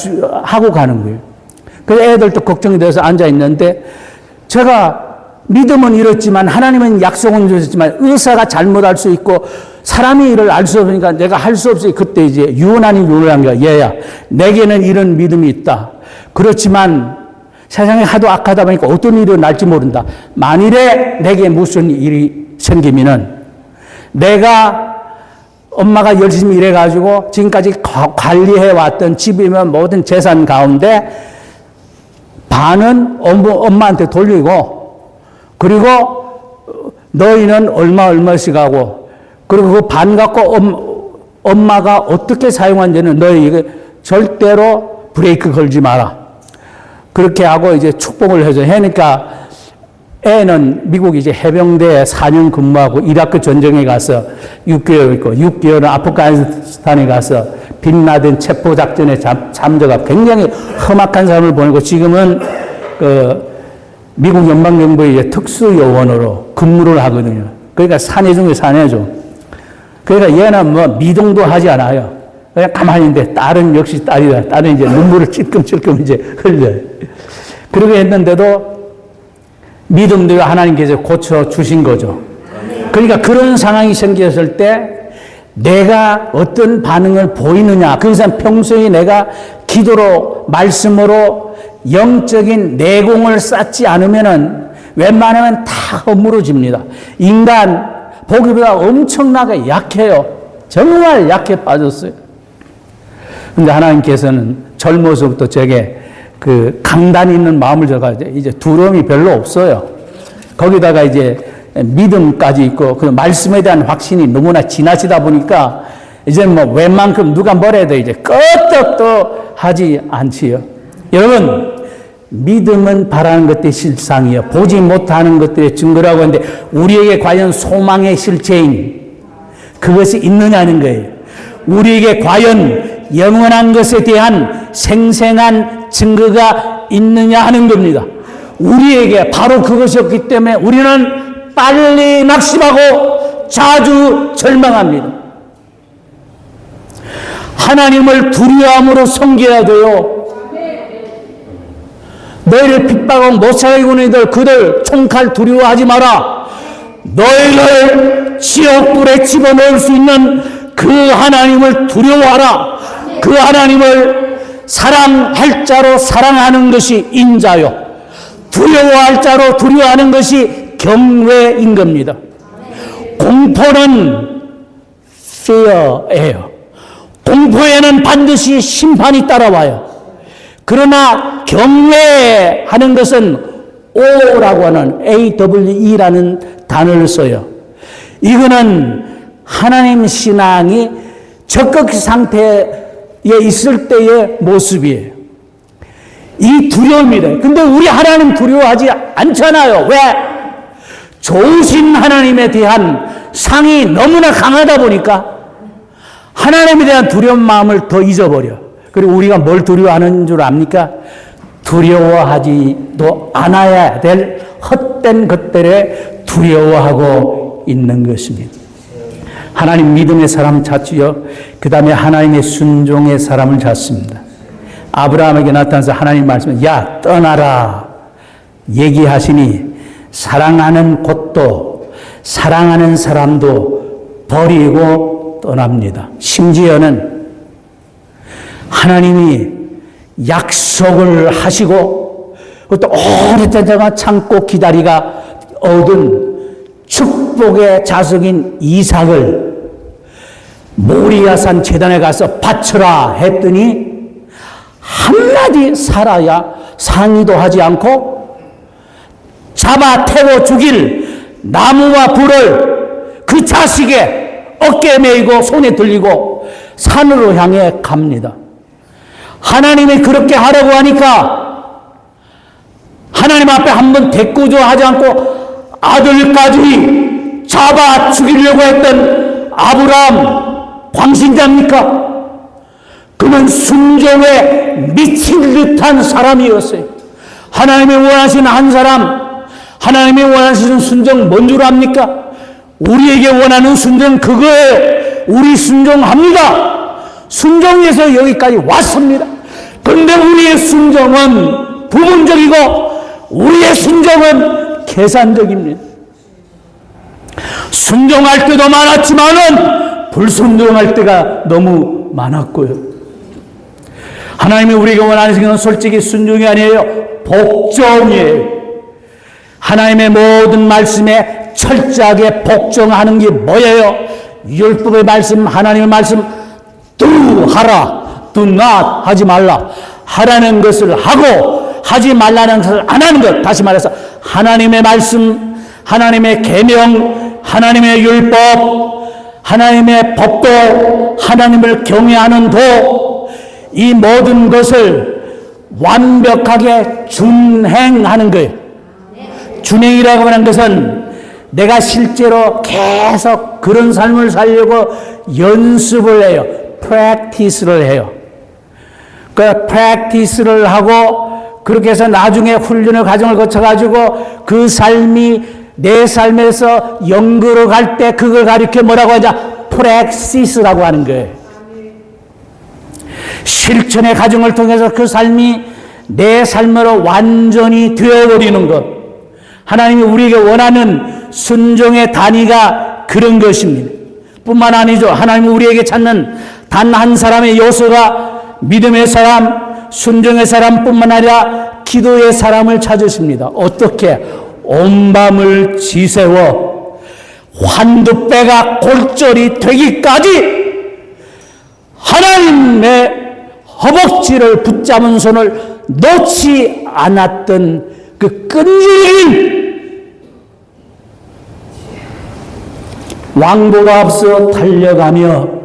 하고 가는 거예요. 그래서 애들도 걱정이 돼서 앉아 있는데 제가 믿음은 이렇지만 하나님은 약속은 주셨지만 의사가 잘못할 수 있고 사람이 이를 알 수 없으니까 내가 할 수 없이 그때 이제 유언하니 유언한 거야. 얘야, 내게는 이런 믿음이 있다. 그렇지만 세상이 하도 악하다 보니까 어떤 일이 날지 모른다. 만일에 내게 무슨 일이 생기면은 내가 엄마가 열심히 일해가지고 지금까지 관리해왔던 집이면 모든 재산 가운데 반은 엄마한테 돌리고 그리고 너희는 얼마씩 하고 그리고 그 반 갖고 엄마가 어떻게 사용한지는 너희 절대로 브레이크 걸지 마라. 그렇게 하고 이제 축복을 해서 하니까 애는 미국 이제 해병대에 4년 근무하고 이라크 전쟁에 가서 6개월 있고 6개월은 아프가니스탄에 가서 빈라덴 체포 작전에 참여가 굉장히 험악한 삶을 보내고 지금은 미국 연방정부의 특수요원으로 근무를 하거든요. 그러니까 사내 중에 사내죠. 그러니까 얘는 뭐 미동도 하지 않아요. 그냥 가만히 있는데 딸은 역시 딸이다. 딸은 이제 눈물을 찔끔찔끔 이제 흘려요. 그렇게 했는데도 믿음대로 하나님께서 고쳐주신 거죠. 그러니까 그런 상황이 생겼을 때 내가 어떤 반응을 보이느냐. 그 이상 평소에 내가 기도로, 말씀으로 영적인 내공을 쌓지 않으면은 웬만하면 다 허물어집니다. 인간 보기보다 엄청나게 약해요. 정말 약해 빠졌어요. 근데 하나님께서는 젊어서부터 제게 그 강단 있는 마음을 줘가지고 이제 두려움이 별로 없어요. 거기다가 이제 믿음까지 있고 그 말씀에 대한 확신이 너무나 지나치다 보니까 이제 뭐 웬만큼 누가 뭐라 해도 이제 끄떡도 하지 않지요. 여러분, 믿음은 바라는 것들이 실상이요. 보지 못하는 것들의 증거라고 하는데 우리에게 과연 소망의 실체인 그것이 있느냐는 거예요. 우리에게 과연 영원한 것에 대한 생생한 증거가 있느냐 하는 겁니다. 우리에게 바로 그것이 없기 때문에 우리는 빨리 낙심하고 자주 절망합니다. 하나님을 두려움으로 섬겨야 돼요. 너희를 핍박하고 못 살게 구는 이들 그들 총칼 두려워하지 마라. 너희를 지옥불에 집어넣을 수 있는 그 하나님을 두려워하라. 그 하나님을 사랑할 자로 사랑하는 것이 인자요, 두려워할 자로 두려워하는 것이 경외인 겁니다. 공포는 fear예요. 공포에는 반드시 심판이 따라와요. 그러나 경외하는 것은 O라고 하는 AWE라는 단어를 써요. 이거는 하나님 신앙이 적극 상태에 있을 때의 모습이에요. 이 두려움이래. 근데 우리 하나님 두려워하지 않잖아요. 왜? 좋으신 하나님에 대한 상이 너무나 강하다 보니까 하나님에 대한 두려운 마음을 더 잊어버려. 그리고 우리가 뭘 두려워하는 줄 압니까? 두려워하지도 않아야 될 헛된 것들에 두려워하고 있는 것입니다. 하나님 믿음의 사람 찾지요. 그 다음에 하나님의 순종의 사람을 찾습니다. 아브라함에게 나타나서 하나님 말씀에 야 떠나라 얘기하시니 사랑하는 곳도 사랑하는 사람도 버리고 떠납니다. 심지어는 하나님이 약속을 하시고 또 오랫동안 참고 기다리가 얻은 축복의 자석인 이삭을 모리아산 제단에 가서 바쳐라 했더니 한마디 살아야 상의도 하지 않고 잡아 태워 죽일 나무와 불을 그 자식의 어깨에 메이고 손에 들리고 산으로 향해 갑니다. 하나님이 그렇게 하라고 하니까 하나님 앞에 한번 대꾸도 하지 않고 아들까지 잡아 죽이려고 했던 아브라함 광신자입니까? 그는 순종에 미친 듯한 사람이었어요. 하나님이 원하시는 한 사람, 하나님이 원하시는 순종 뭔 줄 압니까? 우리에게 원하는 순종 그거예요. 우리 순종합니다. 순종해서 여기까지 왔습니다. 그런데 우리의 순종은 부분적이고 우리의 순종은 계산적입니다. 순종할 때도 많았지만은 불순종할 때가 너무 많았고요. 하나님이 우리에게 원하는 것은 솔직히 순종이 아니에요. 복종이에요. 하나님의 모든 말씀에 철저하게 복종하는 게 뭐예요? 율법의 말씀, 하나님의 말씀 do 하라, do not 하지 말라. 하라는 것을 하고 하지 말라는 것을 안 하는 것. 다시 말해서 하나님의 말씀, 하나님의 계명, 하나님의 율법, 하나님의 법도, 하나님을 경외하는 도, 이 모든 것을 완벽하게 준행하는 거예요. 준행이라고 하는 것은 내가 실제로 계속 그런 삶을 살려고 연습을 해요. practice를 해요. 그 practice를 하고 그렇게 해서 나중에 훈련의 과정을 거쳐가지고 그 삶이 내 삶에서 연구로 갈 때 그걸 가리켜 뭐라고 하자? 프랙시스라고 하는 거예요. 실천의 과정을 통해서 그 삶이 내 삶으로 완전히 되어버리는 것. 하나님이 우리에게 원하는 순종의 단위가 그런 것입니다. 뿐만 아니죠. 하나님이 우리에게 찾는 단 한 사람의 요소가 믿음의 사람, 순종의 사람뿐만 아니라 기도의 사람을 찾으십니다. 어떻게? 온 밤을 지새워 한두 배가 골절이 되기까지 하나님의 허벅지를 붙잡은 손을 놓지 않았던 그 끈질긴 왕보가 앞서 달려가며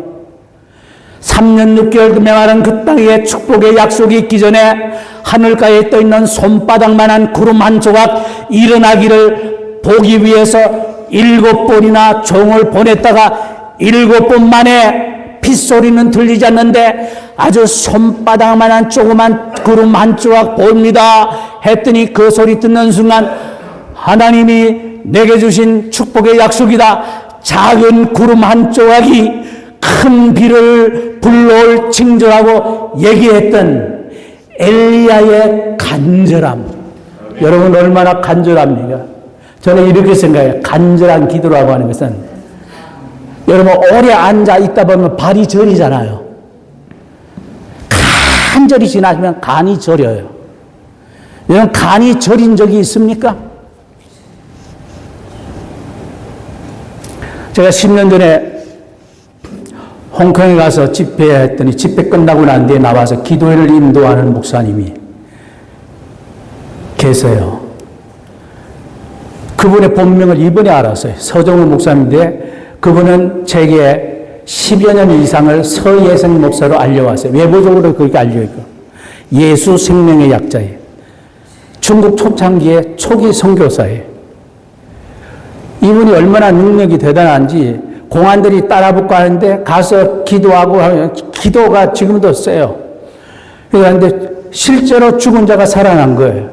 3년 6개월 메마른 그 땅에 축복의 약속이 있기 전에 하늘가에 떠있는 손바닥만한 구름 한 조각 일어나기를 보기 위해서 7번이나 종을 보냈다가 7번 만에 핏소리는 들리지 않는데 아주 손바닥만한 조그만 구름 한 조각 봅니다 했더니 그 소리 듣는 순간 하나님이 내게 주신 축복의 약속이다. 작은 구름 한 조각이 큰 비를 불러올 징조라고 얘기했던 엘리야의 간절함. 여러분 얼마나 간절합니까? 저는 이렇게 생각해요. 간절한 기도라고 하는 것은 여러분 오래 앉아 있다 보면 발이 저리잖아요. 간절히 지나면 간이 저려요. 여러분 간이 저린 적이 있습니까? 제가 10년 전에 홍콩에 가서 집회했더니 집회 끝나고 난 뒤에 나와서 기도회를 인도하는 목사님이 계세요. 그분의 본명을 이번에 알았어요. 서정훈 목사님인데 그분은 제게 10여 년 이상을 서예생 목사로 알려왔어요. 외부적으로 그렇게 알려있고 예수 생명의 약자예요. 중국 초창기의 초기 선교사예요. 이분이 얼마나 능력이 대단한지 공안들이 따라붙고 하는데 가서 기도하고 하면 기도가 지금도 세요. 그런데 실제로 죽은 자가 살아난 거예요.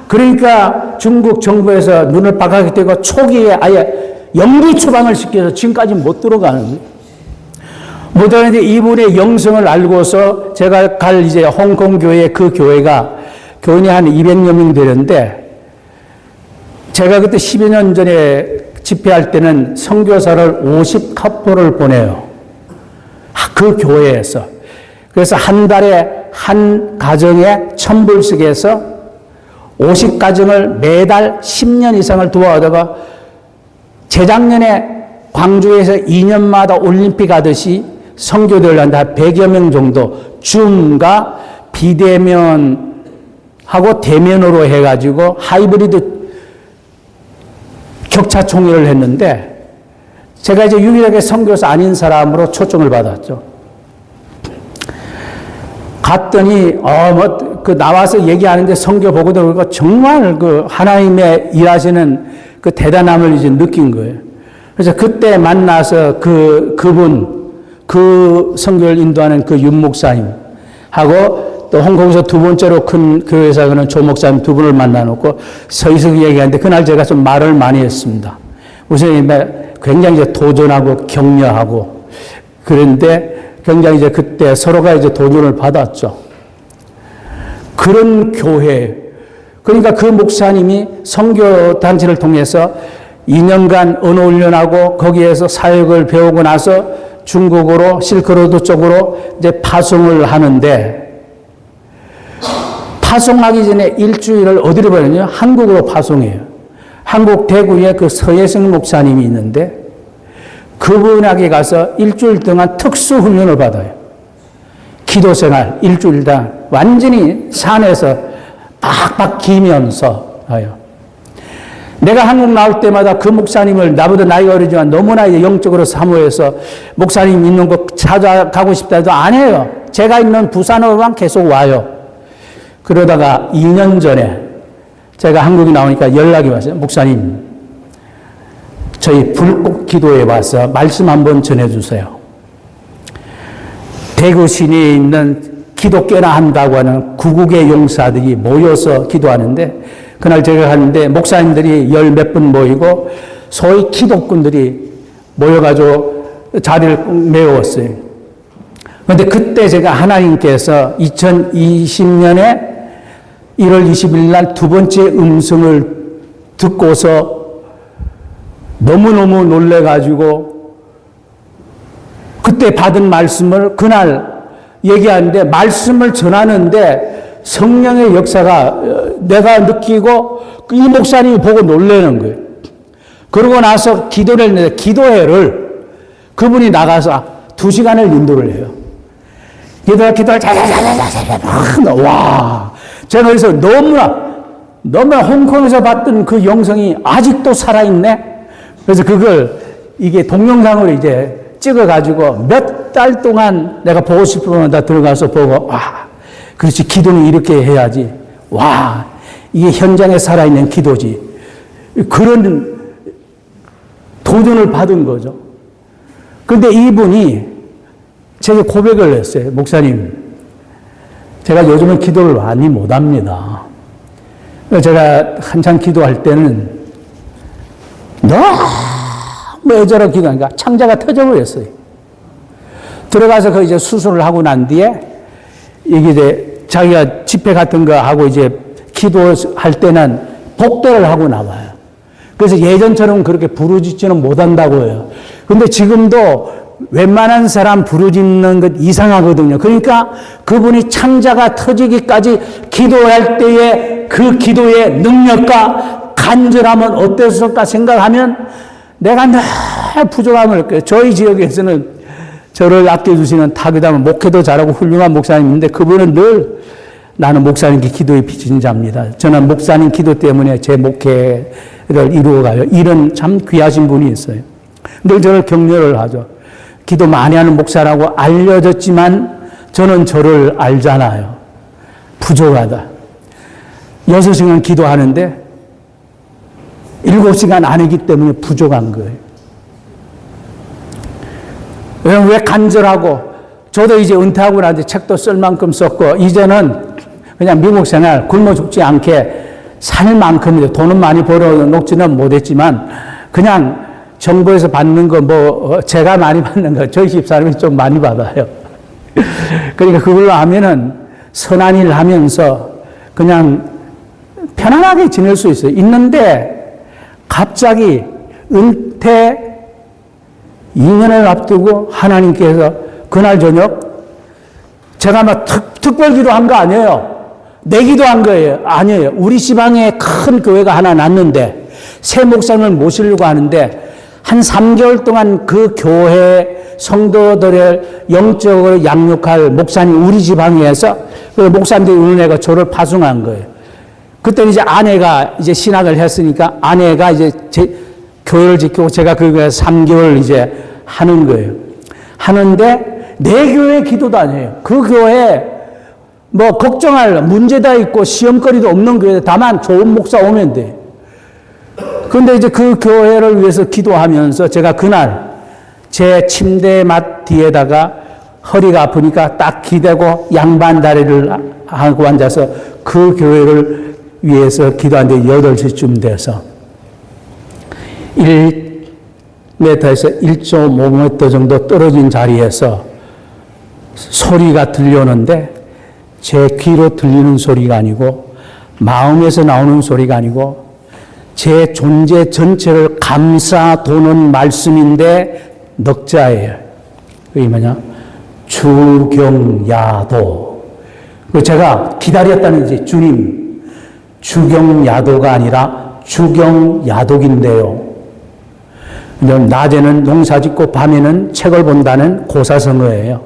그러니까 중국 정부에서 눈을 바가게 되고 초기에 아예 영구 처방을 시켜서 지금까지 못 들어가는 거예요. 못 들어가는데 이분의 영성을 알고서 제가 갈 이제 홍콩 교회 그 교회가 교인이 한 200여 명 되는데 제가 그때 10여 년 전에 집회할 때는 선교사를 50카포를 보내요. 그 교회에서. 그래서 한 달에 한 가정에 1,000불씩 해서 50가정을 매달 10년 이상을 도와오다가 재작년에 광주에서 2년마다 올림픽 하듯이 선교대회를 한다. 100여 명 정도 줌과 비대면하고 대면으로 해가지고 하이브리드 격차 총회를 했는데 제가 이제 유일하게 선교사 아닌 사람으로 초청을 받았죠. 갔더니 나와서 얘기하는데 선교 보고도 그러고 정말 그 하나님의 일하시는 그 대단함을 이제 느낀 거예요. 그래서 그때 만나서 그분 그 선교를 인도하는 그 윤 목사님하고 또 홍콩에서 두 번째로 큰 교회에서 그는 조 목사님 두 분을 만나놓고 서희석 얘기하는데 그날 제가 좀 말을 많이 했습니다. 우선 굉장히 이제 도전하고 격려하고 그런데 굉장히 이제 그때 서로가 이제 도전을 받았죠. 그런 교회. 그러니까 그 목사님이 선교 단체를 통해서 2년간 언어훈련하고 거기에서 사역을 배우고 나서 중국으로 실크로드 쪽으로 이제 파송을 하는데 파송하기 전에 일주일을 어디로 보내냐? 한국으로 파송해요. 한국 대구에 그 서예승 목사님이 있는데 그분에게 가서 일주일 동안 특수훈련을 받아요. 기도생활 일주일간 완전히 산에서 빡빡 기면서 해요. 내가 한국 나올 때마다 그 목사님을 나보다 나이가 어리지만 너무나 영적으로 사모해서 목사님 있는 곳 찾아가고 싶다 해도 안 해요. 제가 있는 부산으로만 계속 와요. 그러다가 2년 전에 제가 한국에 나오니까 연락이 왔어요. 목사님, 저희 불꽃 기도에 와서 말씀 한번 전해주세요. 대구 시내에 있는 기독교나 한다고 하는 구국의 용사들이 모여서 기도하는데 그날 제가 갔는데 목사님들이 열 몇 분 모이고 소위 기독군들이 모여가지고 자리를 메웠어요. 그런데 그때 제가 하나님께서 2020년에 1월 20일 날 두 번째 음성을 듣고서 너무너무 놀래가지고 그때 받은 말씀을 그날 얘기하는데 말씀을 전하는데 성령의 역사가 내가 느끼고 이 목사님이 보고 놀라는 거예요. 그러고 나서 기도를 했는데 기도회를 그분이 나가서 2시간을 인도를 해요. 기도를 자자자자자자 와 제가 그래서 너무나 홍콩에서 봤던 그 영성이 아직도 살아있네. 그래서 그걸 이게 동영상으로 이제 찍어가지고 몇 달 동안 내가 보고 싶으면 다 들어가서 보고 와 그렇지 기도는 이렇게 해야지 와 이게 현장에 살아있는 기도지 그런 도전을 받은 거죠. 그런데 이분이 제게 고백을 했어요. 목사님 제가 요즘은 기도를 많이 못합니다. 제가 한창 기도할 때는 너무 애절하게 기도하니까 창자가 터져버렸어요. 들어가서 그 이제 수술을 하고 난 뒤에 이게 이제 자기가 집회 같은 거 하고 이제 기도할 때는 복도를 하고 나와요. 그래서 예전처럼 그렇게 부르짖지는 못한다고 해요. 근데 지금도 웬만한 사람 부르짖는 것 이상하거든요. 그러니까 그분이 창자가 터지기까지 기도할 때의 그 기도의 능력과 간절함은 어땠을까 생각하면 내가 늘 부족함을 느껴요. 저희 지역에서는 저를 아껴주시는 타그다면 목회도 잘하고 훌륭한 목사님인데 그분은 늘 나는 목사님께 기도에 비친 자입니다. 저는 목사님 기도 때문에 제 목회를 이루어가요. 이런 참 귀하신 분이 있어요. 늘 저를 격려를 하죠. 기도 많이 하는 목사라고 알려졌지만 저는 저를 알잖아요. 부족하다. 6시간 기도하는데 7시간 안 하기 때문에 부족한 거예요. 왜 간절하고 저도 이제 은퇴하고 나서 책도 쓸 만큼 썼고 이제는 그냥 미국 생활 굶어 죽지 않게 살 만큼 돈은 많이 벌어놓지는 못했지만 그냥 정부에서 받는 거 제가 많이 받는 거 저희 집사람이 좀 많이 받아요. 그러니까 그걸로 하면은 선한 일 하면서 그냥 편안하게 지낼 수 있어요. 있는데 갑자기 은퇴 2년을 앞두고 하나님께서 그날 저녁 제가 막 특별 기도한 거 아니에요. 내 기도한 거예요. 아니에요. 우리 지방에 큰 교회가 하나 났는데 새 목사님을 모시려고 하는데 한 3개월 동안 그 교회 성도들을 영적으로 양육할 목사님 우리 지방에서 그 목사님들이 은혜가 저를 파송한 거예요. 그때 이제 아내가 이제 신학을 했으니까 아내가 이제 교회를 지키고 제가 그 교회 3개월 이제 하는 거예요. 하는데 내 교회 기도도 아니에요. 그 교회 뭐 걱정할 문제다 있고 시험거리도 없는 교회 다만 좋은 목사 오면 돼. 그런데 이제 그 교회를 위해서 기도하면서 제가 그날 제 침대 mat 뒤에다가 허리가 아프니까 딱 기대고 양반 다리를 하고 앉아서 그 교회를 위해서 기도하는데 8시쯤 돼서 1m에서 1.5m 정도 떨어진 자리에서 소리가 들려오는데 제 귀로 들리는 소리가 아니고 마음에서 나오는 소리가 아니고 제 존재 전체를 감싸도는 말씀인데 넉자예요. 그게 뭐냐? 주경야도. 제가 기다렸다는지 주님 주경야도가 아니라 주경야독인데요. 낮에는 농사 짓고 밤에는 책을 본다는 고사성어예요.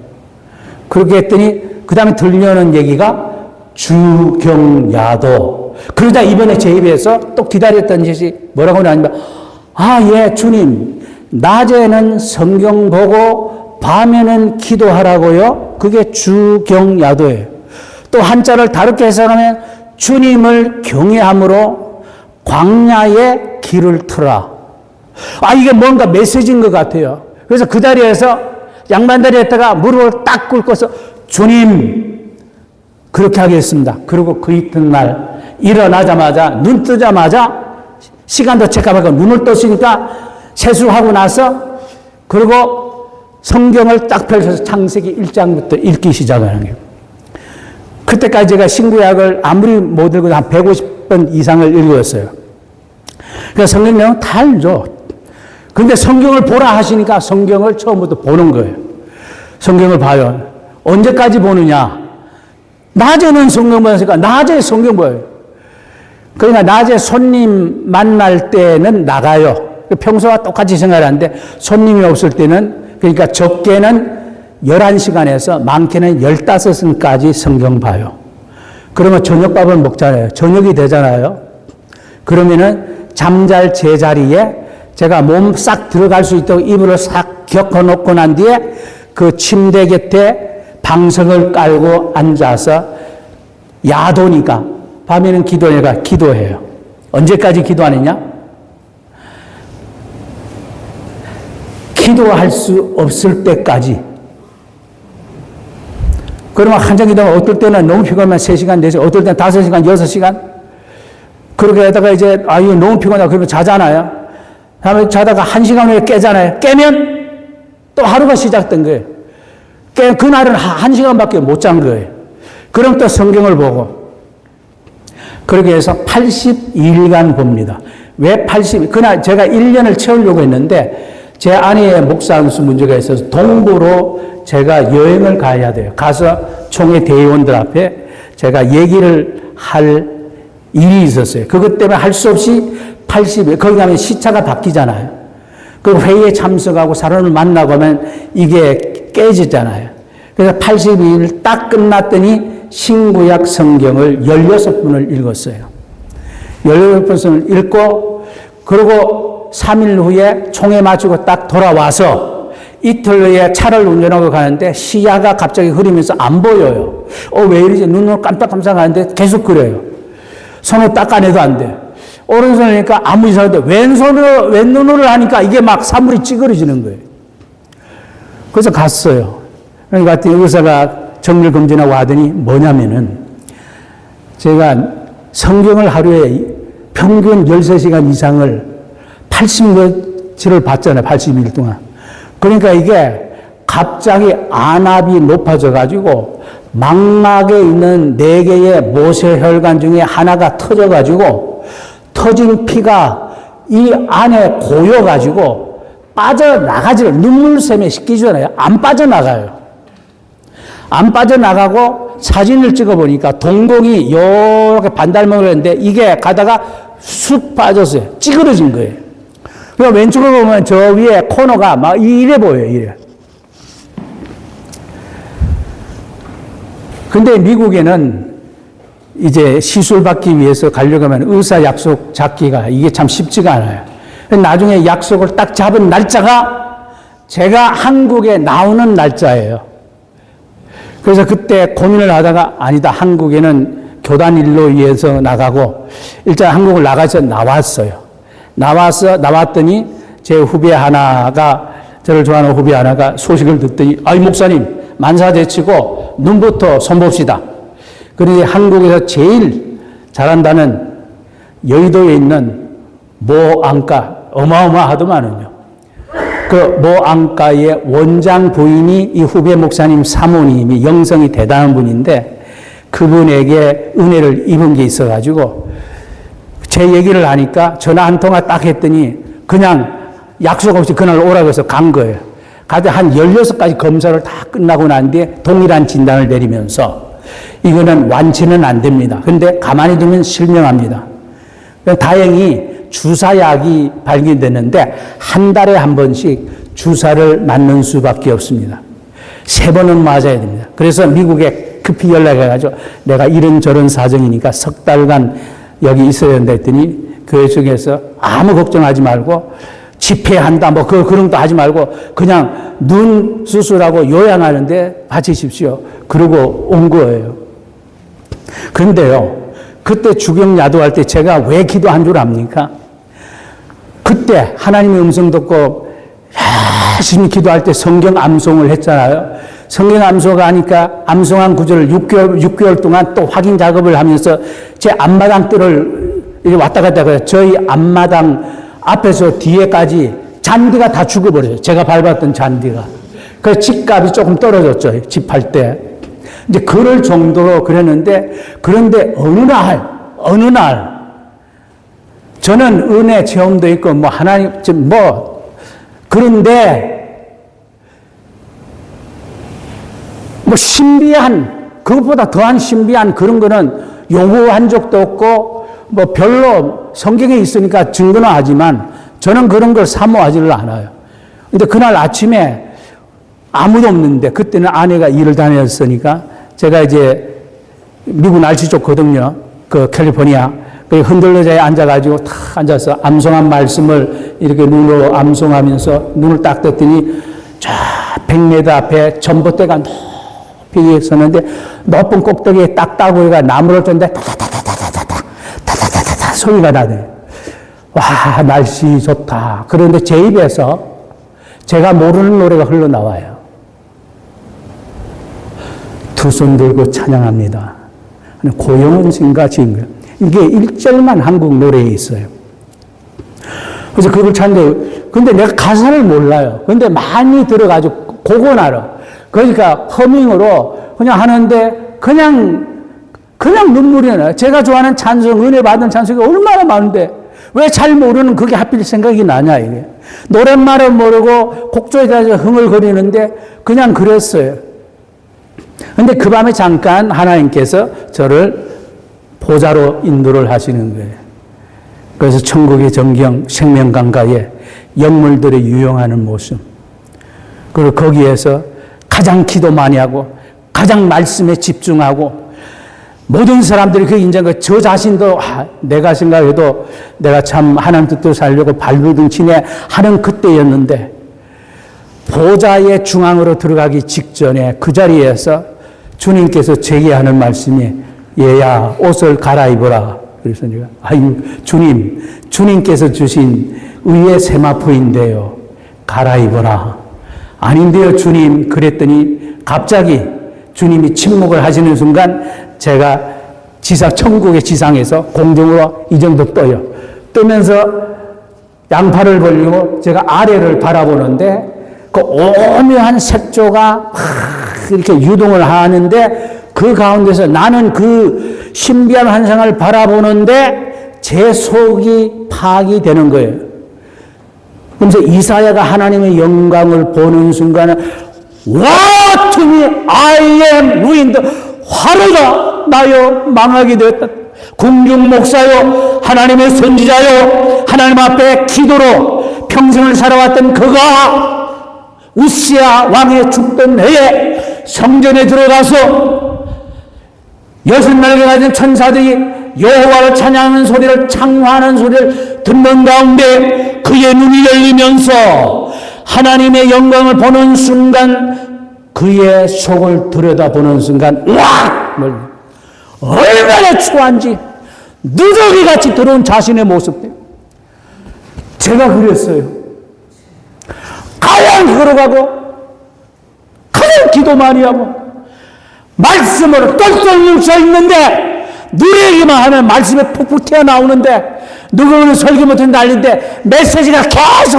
그렇게 했더니 그 다음에 들려오는 얘기가 주경야도. 그러다 이번에 제 입에서 또 기다렸던 짓이 뭐라고 하냐면 예 주님 낮에는 성경 보고 밤에는 기도하라고요. 그게 주경야도예요. 또 한자를 다르게 해석하면 주님을 경외함으로 광야에 길을 트라. 이게 뭔가 메시지인 것 같아요. 그래서 그 자리에서 양반다리에 있다가 무릎을 딱 꿇고서 주님 그렇게 하겠습니다. 그리고 그 이튿날 일어나자마자 눈 뜨자마자 시간도 체크하고 눈을 떴으니까 세수하고 나서 그리고 성경을 딱 펼쳐서 창세기 1장부터 읽기 시작하는 거예요. 그때까지 제가 신구약을 아무리 못 읽어도 한 150번 이상을 읽었어요. 그래서 성경 내용 다 알죠. 근데 성경을 보라 하시니까 성경을 처음부터 보는 거예요. 성경을 봐요. 언제까지 보느냐? 낮에는 성경 보니까 낮에 성경 봐요. 그러니까 낮에 손님 만날 때는 나가요. 평소와 똑같이 생활하는데 손님이 없을 때는 그러니까 적게는 11시간에서 많게는 15시간까지 성경 봐요. 그러면 저녁밥을 먹잖아요. 저녁이 되잖아요. 그러면은 잠잘 제자리에 제가 몸 싹 들어갈 수 있도록 이불을 싹 겹어놓고 난 뒤에 그 침대 곁에 방석을 깔고 앉아서 야도니까 밤에는 기도니까 기도해요. 언제까지 기도하느냐? 기도할 수 없을 때까지. 그러면 한장 기도하면 어떨 때는 너무 피곤하면 3시간, 4시간, 어떨 때는 5시간, 6시간. 그렇게 하다가 이제, 이거 너무 피곤하다. 그러면 자잖아요. 다음에 자다가 1시간 후에 깨잖아요. 깨면 또 하루가 시작된 거예요. 그날은 1시간밖에 못 잔 거예요. 그럼 또 성경을 보고. 그렇게 해서 82일간 봅니다. 왜 80, 그날 제가 1년을 채우려고 했는데 제 아내의 목사 안수 문제가 있어서 동부로 제가 여행을 가야 돼요. 가서 총회 대의원들 앞에 제가 얘기를 할 일이 있었어요. 그것 때문에 할 수 없이 80일, 거기 가면 시차가 바뀌잖아요. 그 회의에 참석하고 사람을 만나고 하면 이게 깨지잖아요. 그래서 82일 딱 끝났더니 신구약 성경을 16번을 읽었어요. 16번을 읽고, 그리고 3일 후에 총회 마치고 딱 돌아와서 이틀 후에 차를 운전하고 가는데 시야가 갑자기 흐리면서 안 보여요. 왜 이러지? 눈으로 깜짝깜짝 하는데 계속 그래요. 손을 닦아내도 안 돼. 오른손을 하니까 아무 이상한데 왼눈으로 하니까 이게 막 사물이 찌그러지는 거예요. 그래서 갔어요. 그러니까 의사가 정밀 검진하고 하더니 뭐냐면은 제가 성경을 하루에 평균 13시간 이상을 80며칠을 봤잖아요. 82일 동안. 그러니까 이게 갑자기 안압이 높아져 가지고 망막에 있는 4개의 모세혈관 중에 하나가 터져 가지고 터진 피가 이 안에 고여 가지고 빠져나가지를 눈물샘에 씻기잖아요. 안 빠져나가요. 안 빠져나가고 사진을 찍어보니까 동공이 이렇게 반달멍을 했는데 이게 가다가 쑥 빠졌어요. 찌그러진 거예요. 그럼 왼쪽으로 보면 저 위에 코너가 막 이래 보여요. 이래. 근데 미국에는 이제 시술 받기 위해서 가려고 하면 의사 약속 잡기가 이게 참 쉽지가 않아요. 나중에 약속을 딱 잡은 날짜가 제가 한국에 나오는 날짜예요. 그래서 그때 고민을 하다가 아니다. 한국에는 교단 일로 위해서 나가고 일단 한국을 나가서 나왔어요. 나왔더니 제 후배 하나가 저를 좋아하는 후배 하나가 소식을 듣더니 목사님 만사제치고 눈부터 손봅시다. 그러니 한국에서 제일 잘한다는 여의도에 있는 모안과 어마어마하더만은요. 그 모안과의 원장 부인이 이 후배 목사님 사모님이 영성이 대단한 분인데 그분에게 은혜를 입은 게 있어가지고 제 얘기를 하니까 전화 한 통화 딱 했더니 그냥 약속 없이 그날 오라고 해서 간 거예요. 가서 한 16가지 검사를 다 끝나고 난 뒤에 동일한 진단을 내리면서 이거는 완치는 안 됩니다. 근데 가만히 두면 실명합니다. 다행히 주사약이 발견됐는데 한 달에 한 번씩 주사를 맞는 수밖에 없습니다. 3번은 맞아야 됩니다. 그래서 미국에 급히 연락해가지고 내가 이런저런 사정이니까 석 달간 여기 있어야 된다 했더니 그 중에서 아무 걱정하지 말고 집회한다 그런 거 하지 말고 그냥 눈 수술하고 요양하는데 바치십시오. 그러고 온 거예요. 그런데요. 그때 주경 야도할 때 제가 왜 기도한 줄 압니까? 그때 하나님의 음성 듣고 열심히 기도할 때 성경 암송을 했잖아요. 성경 암송을 하니까 암송한 구절을 6개월 동안 또 확인 작업을 하면서 제 앞마당 뜰을 왔다 갔다 해요. 저희 앞마당 앞에서 뒤에까지 잔디가 다 죽어버려요. 제가 밟았던 잔디가. 그래서 집값이 조금 떨어졌죠. 집 팔 때. 이제 그럴 정도로 그랬는데, 그런데 어느 날, 저는 은혜 체험도 있고, 뭐, 하나님, 그런데, 뭐, 신비한, 그것보다 더한 신비한 그런 거는 요구한 적도 없고, 뭐, 별로 성경에 있으니까 증거는 하지만, 저는 그런 걸 사모하지를 않아요. 근데 그날 아침에 아무도 없는데, 그때는 아내가 일을 다녔으니까, 제가 이제 미국 날씨 좋거든요. 그 캘리포니아. 그 흔들러자에 앉아가지고 탁 앉아서 암송한 말씀을 이렇게 눈으로 암송하면서 눈을 딱 떴더니 저 100m 앞에 전봇대가 높이 섰는데 높은 꼭대기에 딱 따고가 나무를 쫓는데 타타타타타타타타타타타타 소리가 나네. 와, 날씨 좋다. 그런데 제 입에서 제가 모르는 노래가 흘러나와요. 두 손 들고 찬양합니다. 고영은 신가 지은 거예요. 이게 1절만 한국 노래에 있어요. 그래서 그걸 찾는데, 근데 내가 가사를 몰라요. 근데 많이 들어가지고, 그건 알아. 그러니까 허밍으로 그냥 하는데, 그냥 눈물이 나요. 제가 좋아하는 찬송, 은혜 받은 찬송이 얼마나 많은데, 왜 잘 모르는 그게 하필 생각이 나냐, 이게. 노랫말은 모르고 곡조에 대해서 흥얼거리는데, 그냥 그랬어요. 근데 그 밤에 잠깐 하나님께서 저를 보좌로 인도를 하시는 거예요. 그래서 천국의 정경 생명강가에 영물들의 유용하는 모습. 그리고 거기에서 가장 기도 많이 하고 가장 말씀에 집중하고 모든 사람들이 그 인정한 저 자신도 내가 생각해도 내가 참 하나님 뜻대로 살려고 발버둥 치네 하는 그때였는데 보좌의 중앙으로 들어가기 직전에 그 자리에서 주님께서 제게 하는 말씀이 얘야 옷을 갈아입어라. 그래서 내가 아유 주님께서 주신 의의 세마포인데요. 갈아입어라. 아닌데요 주님. 그랬더니 갑자기 주님이 침묵을 하시는 순간 제가 천국의 지상에서 공중으로 이 정도 떠요. 뜨면서 양팔을 벌리고 제가 아래를 바라보는데 그 오묘한 색조가 이렇게 유동을 하는데 그 가운데서 나는 그 신비한 환상을 바라보는데 제 속이 파악이 되는 거예요. 그래서 이사야가 하나님의 영광을 보는 순간에 What to me I am ruined. 화로다 나여 망하게 되었다. 궁중 목사요 하나님의 선지자요 하나님 앞에 기도로 평생을 살아왔던 그가 우시야 왕의 죽던 해에 성전에 들어가서 60날개 가진 천사들이 여호와를 찬양하는 소리를 창화하는 소리를 듣는 가운데 그의 눈이 열리면서 하나님의 영광을 보는 순간 그의 속을 들여다보는 순간 와! 얼마나 추한지 누더기같이 들어온 자신의 모습들 제가 그랬어요. 가장 걸어가고 가장 기도 많이 하고 말씀으로 똘똘 뭉쳐 있는데 누리기만 하면 말씀이 푹푹 튀어나오는데 누구는 설교 못하는 난리인데 메시지가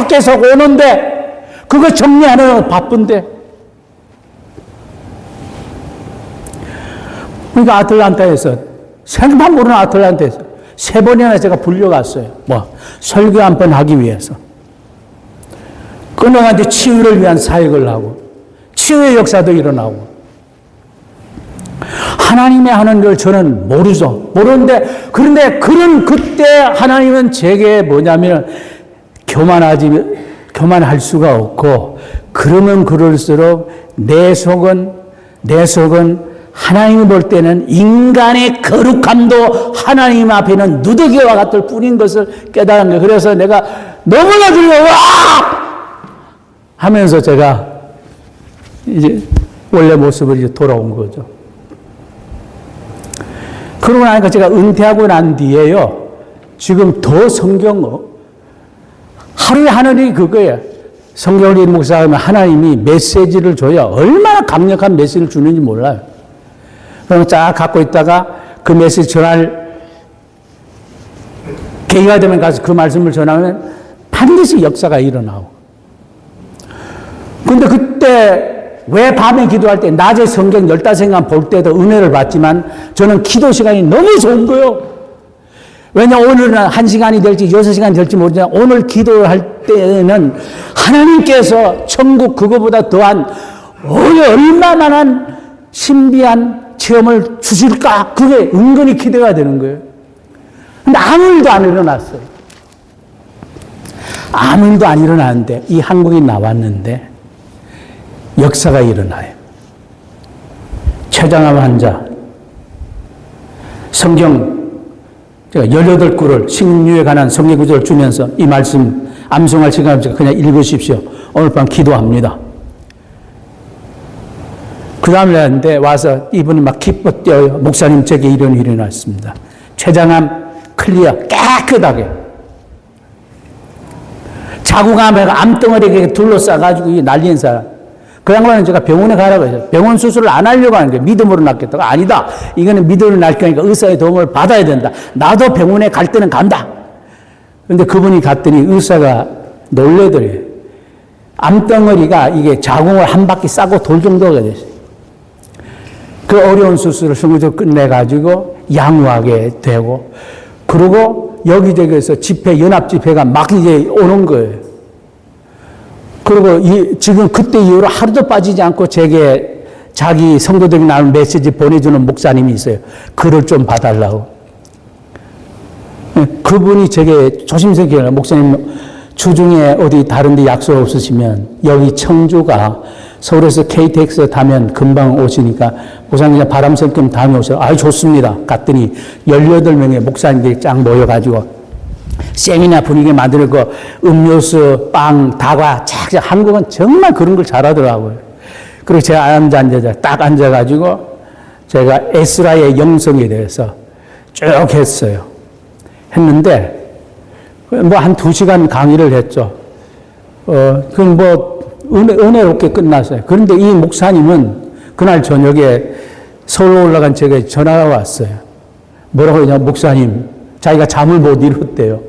계속 오는데 그거 정리하는 바쁜데 그러니까 아틀란타에서 생판 모르는 아틀란타에서 3번이나 제가 불려갔어요. 설교 한 번 하기 위해서. 끊어간데 치유를 위한 사역을 하고 치유의 역사도 일어나고 하나님의 하는 걸 저는 모르는데 그런데 그때 하나님은 제게 뭐냐면 교만할 수가 없고 그러면 그럴수록 내 속은 하나님이 볼 때는 인간의 거룩함도 하나님 앞에는 누더기와 같을 뿐인 것을 깨달은 거예요. 그래서 내가 너무나 즐거워 하면서 제가 이제 원래 모습으로 이제 돌아온 거죠. 그러고 나니까 제가 은퇴하고 난 뒤에요. 지금 더 하루에 하늘이 그거예요. 성경을 읽는 목사하면 하나님이 메시지를 줘야 얼마나 강력한 메시지를 주는지 몰라요. 그럼 쫙 갖고 있다가 그 메시지 전할 계기가 되면 가서 그 말씀을 전하면 반드시 역사가 일어나고. 근데 그때 왜 밤에 기도할 때 낮에 성경 15시간 볼 때도 은혜를 받지만 저는 기도 시간이 너무 좋은 거예요. 왜냐 오늘은 1시간이 될지 6시간이 될지 모르지만 오늘 기도할 때는 하나님께서 천국 그거보다 더한 얼마만한 신비한 체험을 주실까? 그게 은근히 기대가 되는 거예요. 근데 아무 일도 안 일어났어요. 아무 일도 안 일어나는데 이 한국이 나왔는데 역사가 일어나요. 췌장암 환자 성경 제가 18구를 식류에 관한 성경 구절을 주면서 이 말씀 암송할 시간 없으니까 그냥 읽으십시오. 오늘 밤 기도합니다. 그 다음에 했는데 와서 이분이 막 기뻐 뛰어요. 목사님 제게 이런 일이 일어났습니다. 췌장암 클리어 깨끗하게. 자궁암에 암덩어리에 둘러싸가지고 난리인 사람. 그 양반은 제가 병원에 가라고 했어요. 병원 수술을 안 하려고 하는 게 믿음으로 낫겠다가 아니다. 이거는 믿음으로 날 거니까 의사의 도움을 받아야 된다. 나도 병원에 갈 때는 간다. 그런데 그분이 갔더니 의사가 놀래더래요. 암덩어리가 이게 자궁을 한 바퀴 싸고 돌 정도가 됐어요. 그 어려운 수술을 성공적으로 끝내가지고 양호하게 되고 그리고 여기저기에서 집회, 연합집회가 막 이제 오는 거예요. 그리고 지금 그때 이후로 하루도 빠지지 않고 제게 자기 성도들이 나눈 메시지 보내주는 목사님이 있어요. 글을 좀 봐달라고. 그분이 제게 조심스럽게 해요. 목사님 주중에 어디 다른 데 약속 없으시면 여기 청주가 서울에서 KTX 타면 금방 오시니까 목사님 그냥 바람 쐴 겸 다음에 오세요. 아유 좋습니다. 갔더니 18명의 목사님들이 쫙 모여가지고 세미나 분위기 만들고 음료수, 빵, 다과 착착 한국은 정말 그런 걸 잘하더라고요. 그리고 제가 딱 앉아가지고 제가 에스라의 영성에 대해서 쭉 했어요. 했는데 뭐 한 2시간 강의를 했죠. 그럼 뭐 은혜롭게 끝났어요. 그런데 이 목사님은 그날 저녁에 서울 올라간 제가 전화가 왔어요. 뭐라고 하냐, 목사님, 자기가 잠을 못 이뤘대요.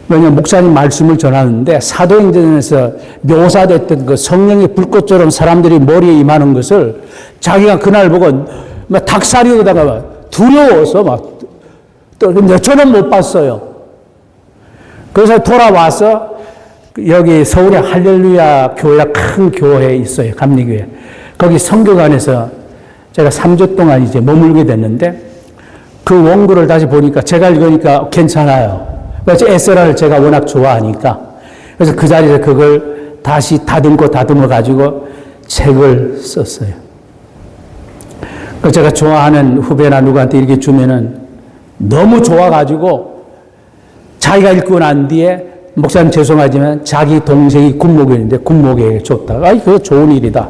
왜냐면 목사님 말씀을 전하는데 사도행전에서 묘사됐던 그 성령의 불꽃처럼 사람들이 머리에 임하는 것을 자기가 그날 보고 막 닭살이오다가 두려워서 막 또 저는 못 봤어요. 그래서 돌아와서 여기 서울에 할렐루야 교회가 큰 교회에 있어요. 감리교회. 거기 선교관에서 제가 3주 동안 이제 머물게 됐는데 그 원고를 다시 보니까 제가 읽으니까 괜찮아요. 그래서 에스라를 제가 워낙 좋아하니까 그래서 그 자리에서 그걸 다시 다듬어 가지고 책을 썼어요. 그 제가 좋아하는 후배나 누구한테 이렇게 주면은 너무 좋아가지고 자기가 읽고 난 뒤에 목사님 죄송하지만 자기 동생이 군목이었는데 군목에게 줬다가 그거 좋은 일이다.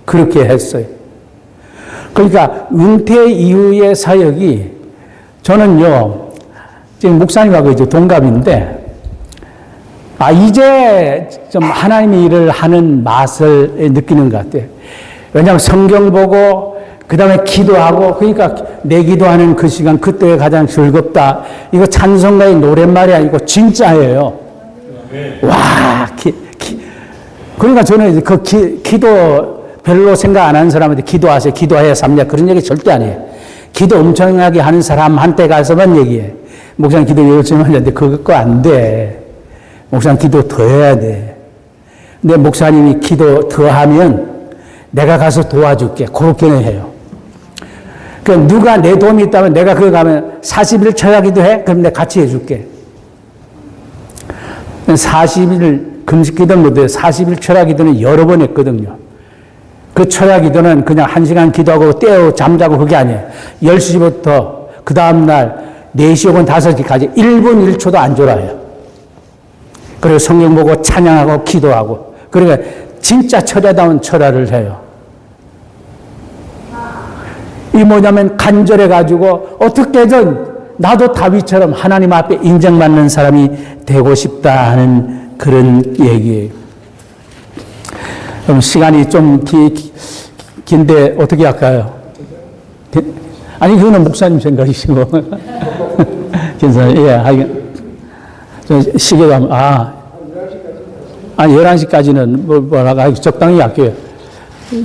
그렇게 했어요. 그러니까 은퇴 이후의 사역이 저는요 지금 목사님하고 이제 동갑인데 이제 좀 하나님의 일을 하는 맛을 느끼는 것 같아요. 왜냐하면 성경 보고 그 다음에 기도하고 그러니까 내 기도하는 그 시간 그때가 가장 즐겁다. 이거 찬송가의 노랫말이 아니고 진짜예요. 와, 그러니까 저는 이제 그 기도 별로 생각 안 하는 사람한테 기도하세요. 기도해야 삽니다. 그런 얘기 절대 안 해요. 기도 엄청나게 하는 사람한테 가서만 얘기해. 목사님 기도 열심히 하는데 그거 안 돼. 목사님 기도 더 해야 돼. 근데 목사님이 기도 더 하면 내가 가서 도와줄게. 그렇게는 해요. 그럼 누가 내 도움이 있다면 내가 그거 가면 40일 철야 기도해? 그럼 내가 같이 해줄게. 40일 금식 기도는 못해요. 40일 철야 기도는 여러 번 했거든요. 그 철야 기도는 그냥 1시간 기도하고 떼어 잠자고 그게 아니에요. 10시부터 그 다음날 4시 혹은 5시까지 1분 1초도 안 졸아요. 그리고 성경 보고 찬양하고 기도하고 그러니까 진짜 철야다운 철야를 해요. 이 뭐냐면 간절해가지고 어떻게든 나도 다윗처럼 하나님 앞에 인정받는 사람이 되고 싶다 하는 그런 얘기예요. 그럼 시간이 좀 긴데 어떻게 할까요? 아니 그거는 목사님 생각이시고 괜찮아요. 예, 하긴 시계가 11시까지는 뭐라고 적당히 할게요.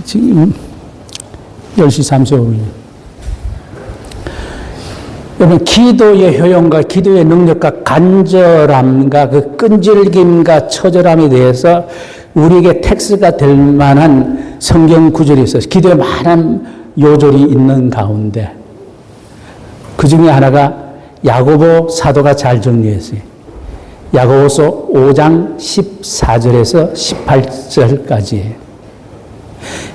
지금 10시 35분. 여러분, 기도의 효용과 기도의 능력과 간절함과 그 끈질김과 처절함에 대해서 우리에게 텍스트가 될 만한 성경 구절이 있어요. 기도에 많은 요절이 있는 가운데 그 중에 하나가 야고보 사도가 잘 정리했어요. 야고보서 5장 14절에서 18절까지예요.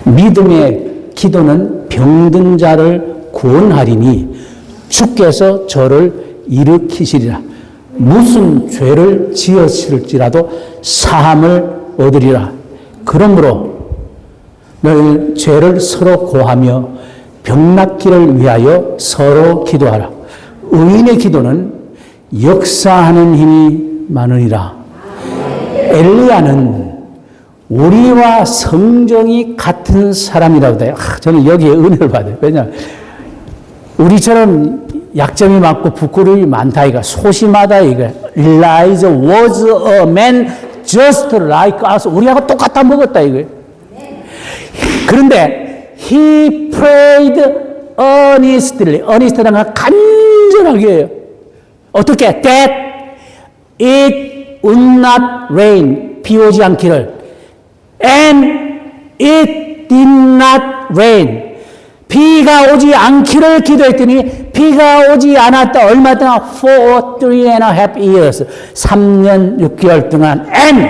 믿음의 기도는 병든 자를 구원하리니 주께서 저를 일으키시리라. 무슨 죄를 지었을지라도 사함을 얻으리라. 그러므로 너희 죄를 서로 고하며 병낫기를 위하여 서로 기도하라. 의인의 기도는 역사하는 힘이 많으리라. 엘리야는 우리와 성정이 같은 사람이라고 해요. 저는 여기에 은혜를 받아요. 왜냐하면 우리처럼 약점이 많고 부끄러움이 많다 이거 소심하다 이거. Elijah was a man just like us. 우리하고 똑같아 먹었다 이거. 그런데 he prayed earnestly. earnest라는 건 간절하게 해요. 어떻게? That it would not rain. 비 오지 않기를. And it did not rain. 비가 오지 않기를 기도했더니 비가 오지 않았다. 얼마 동안? For 3.5 years. 3년 6개월 동안. And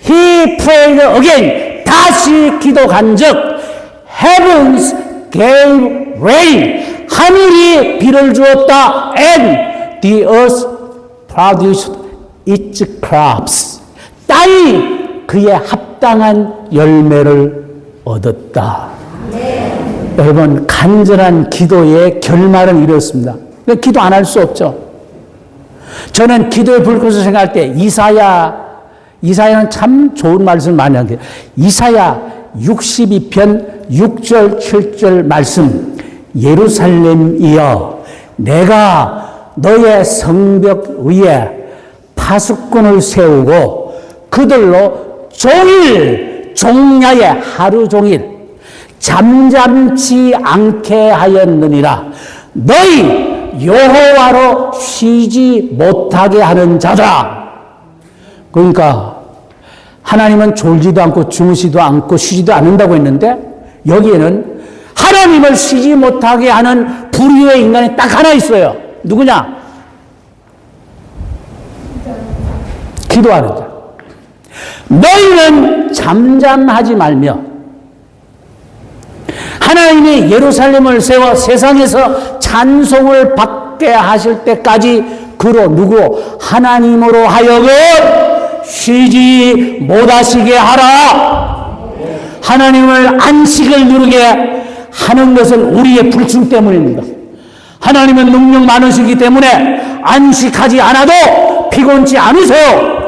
he prayed again. 다시 기도 간즉 Heavens gave rain. 하늘이 비를 주었다. And the earth produced its crops. 땅이 그의 합당한 열매를 얻었다. 여러분, 간절한 기도의 결말은 이렇습니다. 기도 안 할 수 없죠. 저는 기도의 불꽃을 생각할 때 이사야는 참 좋은 말씀을 많이 하는 게 이사야 62편 6절 7절 말씀. 예루살렘이여 내가 너의 성벽 위에 파수꾼을 세우고 그들로 종일 종야에 하루 종일 잠잠치 않게 하였느니라. 너희 여호와로 쉬지 못하게 하는 자다. 그러니까 하나님은 졸지도 않고 주무시도 않고 쉬지도 않는다고 했는데 여기에는 하나님을 쉬지 못하게 하는 불의의 인간이 딱 하나 있어요. 누구냐? 기도하는 자. 너희는 잠잠하지 말며 하나님이 예루살렘을 세워 세상에서 찬송을 받게 하실 때까지 그로 누구 하나님으로 하여금 쉬지 못하시게 하라. 하나님을 안식을 누리게 하는 것은 우리의 불충 때문입니다. 하나님은 능력 많으시기 때문에 안식하지 않아도 피곤치 않으세요.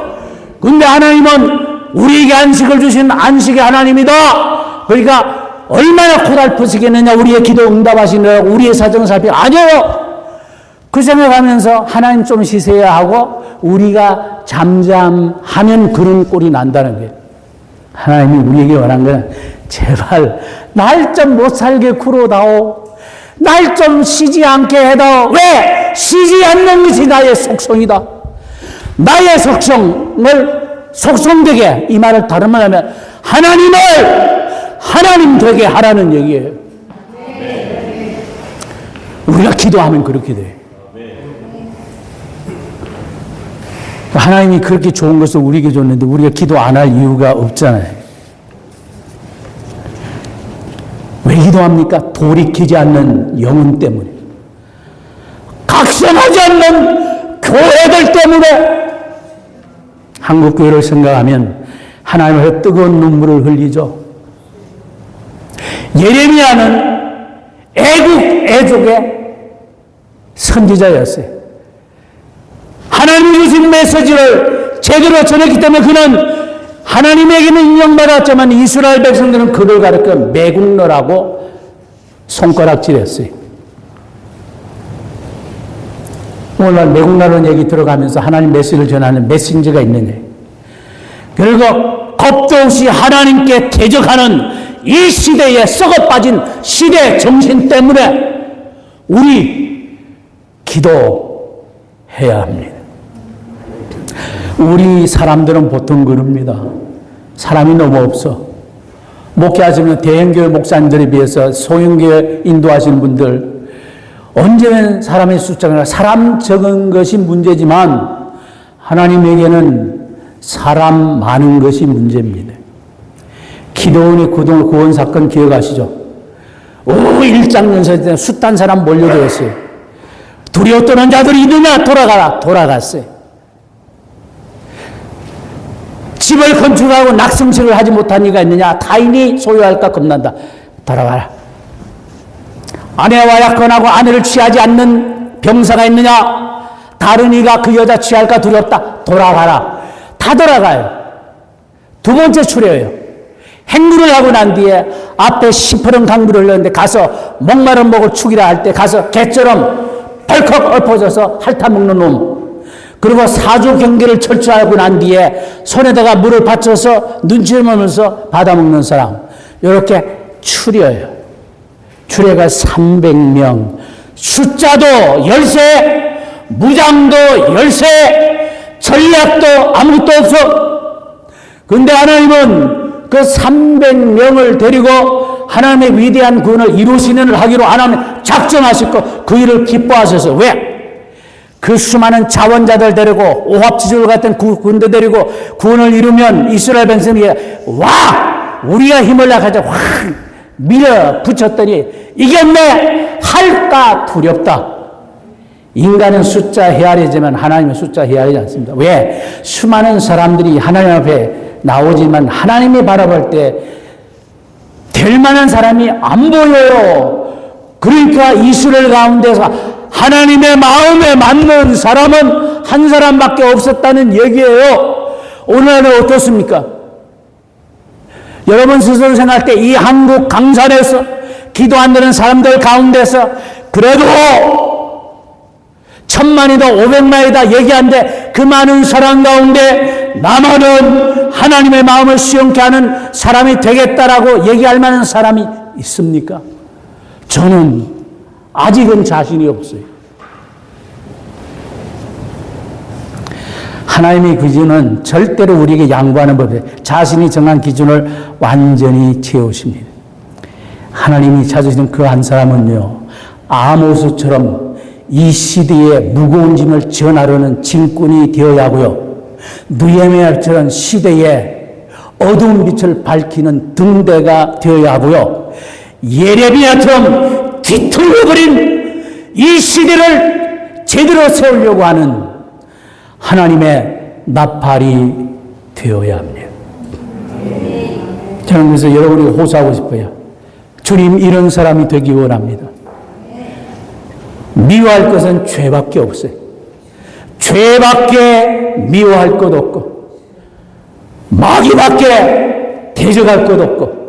근데 하나님은 우리에게 안식을 주신 안식의 하나님이다. 그러니까 얼마나 고달프시겠느냐. 우리의 기도 응답하시느라고 우리의 사정을 살피고 아니에요. 그 생각하면서 하나님 좀 쉬세요 하고 우리가 잠잠하면 그런 꼴이 난다는 거예요. 하나님이 우리에게 원한 건 제발 날 좀 못 살게 굴어다오. 날 좀 쉬지 않게 해다오. 왜? 쉬지 않는 것이 나의 속성이다. 나의 속성을 속성되게, 이 말을 다른 말로 하면 하나님을 하나님 되게 하라는 얘기예요. 우리가 기도하면 그렇게 돼요. 하나님이 그렇게 좋은 것을 우리에게 줬는데 우리가 기도 안 할 이유가 없잖아요. 왜 기도합니까? 돌이키지 않는 영혼 때문에. 각성하지 않는 교회들 때문에. 한국교회를 생각하면 하나님 앞에 뜨거운 눈물을 흘리죠. 예레미야는 애국의 선지자였어요. 하나님이 주신 메시지를 제대로 전했기 때문에 그는 하나님에게는 인정받았지만 이스라엘 백성들은 그를 가르쳐 매국노라고 손가락질했어요. 오늘날 매국노라는 얘기 들어가면서 하나님 메시지를 전하는 메신저가 있는 거예요. 결국 겁도 없이 하나님께 대적하는 이 시대에 썩어 빠진 시대 정신 때문에 우리 기도해야 합니다. 우리 사람들은 보통 그럽니다. 사람이 너무 없어. 목회하시는 대형교회 목사님들에 비해서 소형교회 인도하시는 분들, 언제는 사람의 숫자가 사람 적은 것이 문제지만 하나님에게는 사람 많은 것이 문제입니다. 기도원의 구원 사건 기억하시죠? 1장 연설 때 숱한 사람 몰려들었어요. 두려워 떠는 자들이 있느냐? 돌아갔어요. 집을 건축하고 낙성식을 하지 못한 이가 있느냐? 타인이 소유할까 겁난다. 돌아가라. 아내와 약혼하고 아내를 취하지 않는 병사가 있느냐? 다른 이가 그 여자 취할까 두렵다. 돌아가라. 다 돌아가요. 두 번째 추려요. 행군을 하고 난 뒤에 앞에 시퍼런 강물을 흘렀는데 가서 목마른 목을 축이라 할 때 가서 개처럼 벌컥 엎어져서 핥아먹는 놈. 그리고 사주 경계를 철저하고 난 뒤에 손에다가 물을 받쳐서 눈치를 보면서 받아먹는 사람. 이렇게 추려요. 추려가 300명. 숫자도 열세, 무장도 열세, 전략도 아무것도 없어. 그런데 하나님은 그 300명을 데리고 하나님의 위대한 구원을 이루시는 일을 하기로 하나님 작정하셨고 그 일을 기뻐하셔서 왜? 그 수많은 자원자들 데리고 오합지졸 같은 군대 데리고 구원을 이루면 이스라엘 백성이 와! 우리가 힘을 나가자 확 밀어붙였더니 이겼네! 할까 두렵다. 인간은 숫자 헤아리지만 하나님은 숫자 헤아리지 않습니다. 왜? 수많은 사람들이 하나님 앞에 나오지만 하나님이 바라볼 때 될 만한 사람이 안 보여요. 그러니까 이스라엘 가운데서 하나님의 마음에 맞는 사람은 한 사람밖에 없었다는 얘기예요. 오늘은 어떻습니까? 여러분 스스로 생각할 때 이 한국 강산에서 기도 안 되는 사람들 가운데서 그래도 1000만이다 500만이다 얘기하는데 그 많은 사람 가운데 나만은 하나님의 마음을 수용케 하는 사람이 되겠다라고 얘기할 만한 사람이 있습니까? 저는 아직은 자신이 없어요. 하나님의 기준은 절대로 우리에게 양보하는 법이에요. 자신이 정한 기준을 완전히 채우십니다. 하나님이 찾으시는 그 한 사람은요, 아모스처럼 이 시대에 무거운 짐을 전하려는 짐꾼이 되어야 하고요. 느헤미야처럼 시대에 어두운 빛을 밝히는 등대가 되어야 하고요. 예레미야처럼 뒤틀려버린 이 시대를 제대로 세우려고 하는 하나님의 나팔이 되어야 합니다. 저는 그래서 여러분에게 호소하고 싶어요. 주님, 이런 사람이 되기 원합니다. 미워할 것은 죄밖에 없어요. 죄밖에 미워할 것 없고 마귀밖에 대적할 것 없고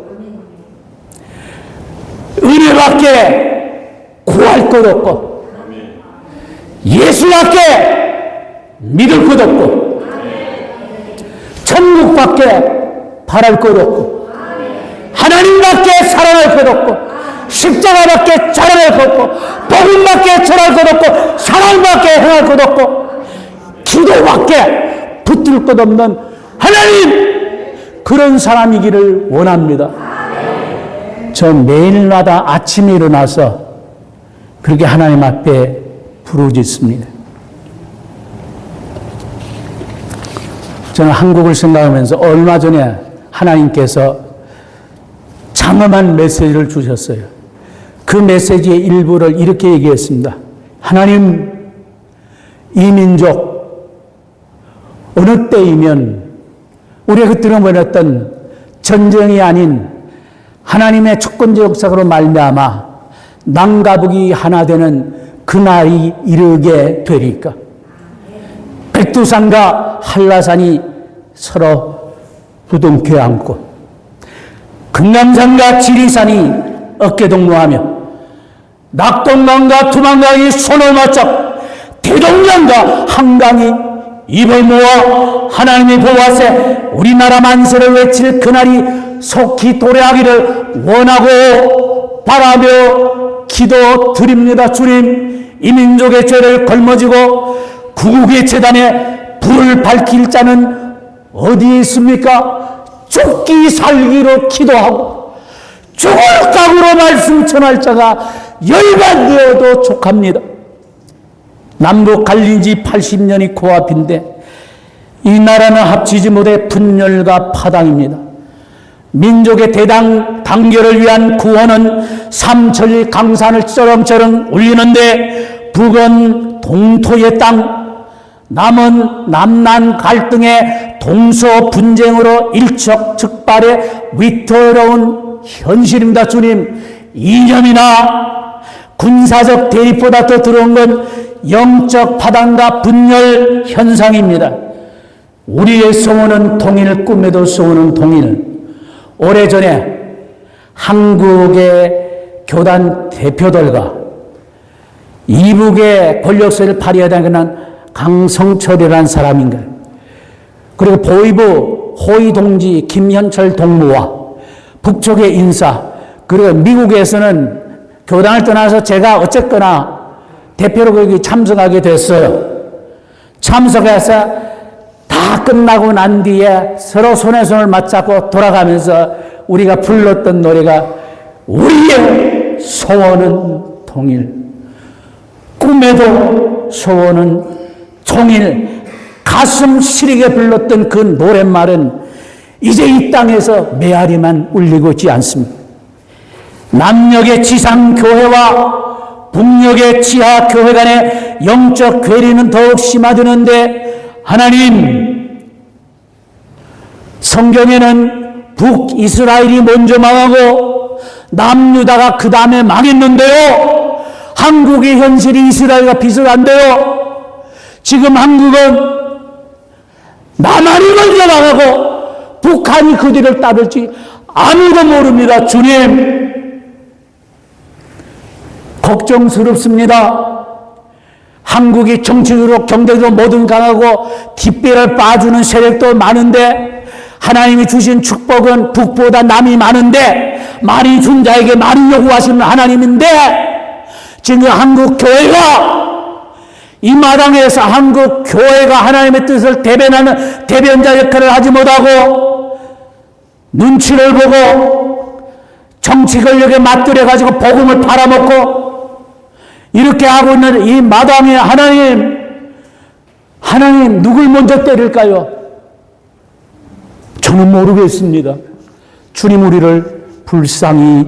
은혜밖에 구할 것 없고 예수밖에 믿을 것 없고 천국밖에 바랄 것 없고 하나님밖에 사랑할 것 없고 십자가밖에 자랑할 것 없고 복음밖에 전할 것 없고 사랑밖에 행할 것 없고 기도밖에 붙들 것 없는 하나님, 그런 사람이기를 원합니다. 저 매일마다 아침에 일어나서 그렇게 하나님 앞에 부르짖습니다. 저는 한국을 생각하면서 얼마 전에 하나님께서 장엄한 메시지를 주셨어요. 그 메시지의 일부를 이렇게 얘기했습니다. 하나님, 이 민족 어느 때이면 우리가 그때는 보냈던 전쟁이 아닌 하나님의 주권적 역사로 말미암아 남과 북이 하나 되는 그날이 이르게 되리까? 백두산과 한라산이 서로 부둥켜 안고 금남산과 지리산이 어깨동무하며 낙동강과 두만강이 손을 맞잡 대동강과 한강이 입을 모아 하나님의 보호하세 우리나라 만세를 외칠 그날이 속히 도래하기를 원하고 바라며 기도드립니다. 주님, 이 민족의 죄를 걸머지고 구국의 재단에 불을 밝힐 자는 어디에 있습니까? 죽기 살기로 기도하고 죽을 각오로 말씀 전할 자가 열만 되어도 족합니다. 남북 갈린 지 80년이 코앞인데 이 나라는 합치지 못해 분열과 파당입니다. 민족의 대당 단결을 위한 구호는 삼천리 강산을 쩌렁쩌렁 울리는데 북은 동토의 땅, 남은 남난 갈등의 동서 분쟁으로 일촉즉발의 위태로운 현실입니다. 주님, 이념이나 군사적 대립보다 더 들어온 건 영적 파당과 분열 현상입니다. 우리의 소원은 통일, 꿈에도 소원은 통일. 오래전에 한국의 교단 대표들과 이북의 권력세를 발휘하다는 강성철이라는 사람인가. 그리고 보이부 호위동지 김현철 동무와 북쪽의 인사, 그리고 미국에서는 교단을 떠나서 제가 어쨌거나 대표로 거기 참석하게 됐어요. 참석해서 다 끝나고 난 뒤에 서로 손에 손을 맞잡고 돌아가면서 우리가 불렀던 노래가 우리의 소원은 통일, 꿈에도 소원은 통일. 가슴 시리게 불렀던 그 노랫말은 이제 이 땅에서 메아리만 울리고 있지 않습니다. 남녘의 지상교회와 북녘의 지하교회 간의 영적 괴리는 더욱 심화되는데 하나님, 성경에는 북이스라엘이 먼저 망하고 남유다가 그 다음에 망했는데요. 한국의 현실이 이스라엘과 비슷한데요. 지금 한국은 남한이 먼저 망하고 북한이 그 뒤를 따를지 아무도 모릅니다. 주님, 걱정스럽습니다. 한국이 정치적으로 경제적으로 뭐든 강하고 뒷배를 빠주는 세력도 많은데 하나님이 주신 축복은 북보다 남이 많은데 많이 준 자에게 많이 요구하시는 하나님인데 지금 한국 교회가 이 마당에서 한국 교회가 하나님의 뜻을 대변하는 대변자 역할을 하지 못하고 눈치를 보고 정치 권력에 맞들여 가지고 복음을 팔아먹고 이렇게 하고 있는 이 마당에 하나님 누굴 먼저 때릴까요? 저는 모르겠습니다. 주님, 우리를 불쌍히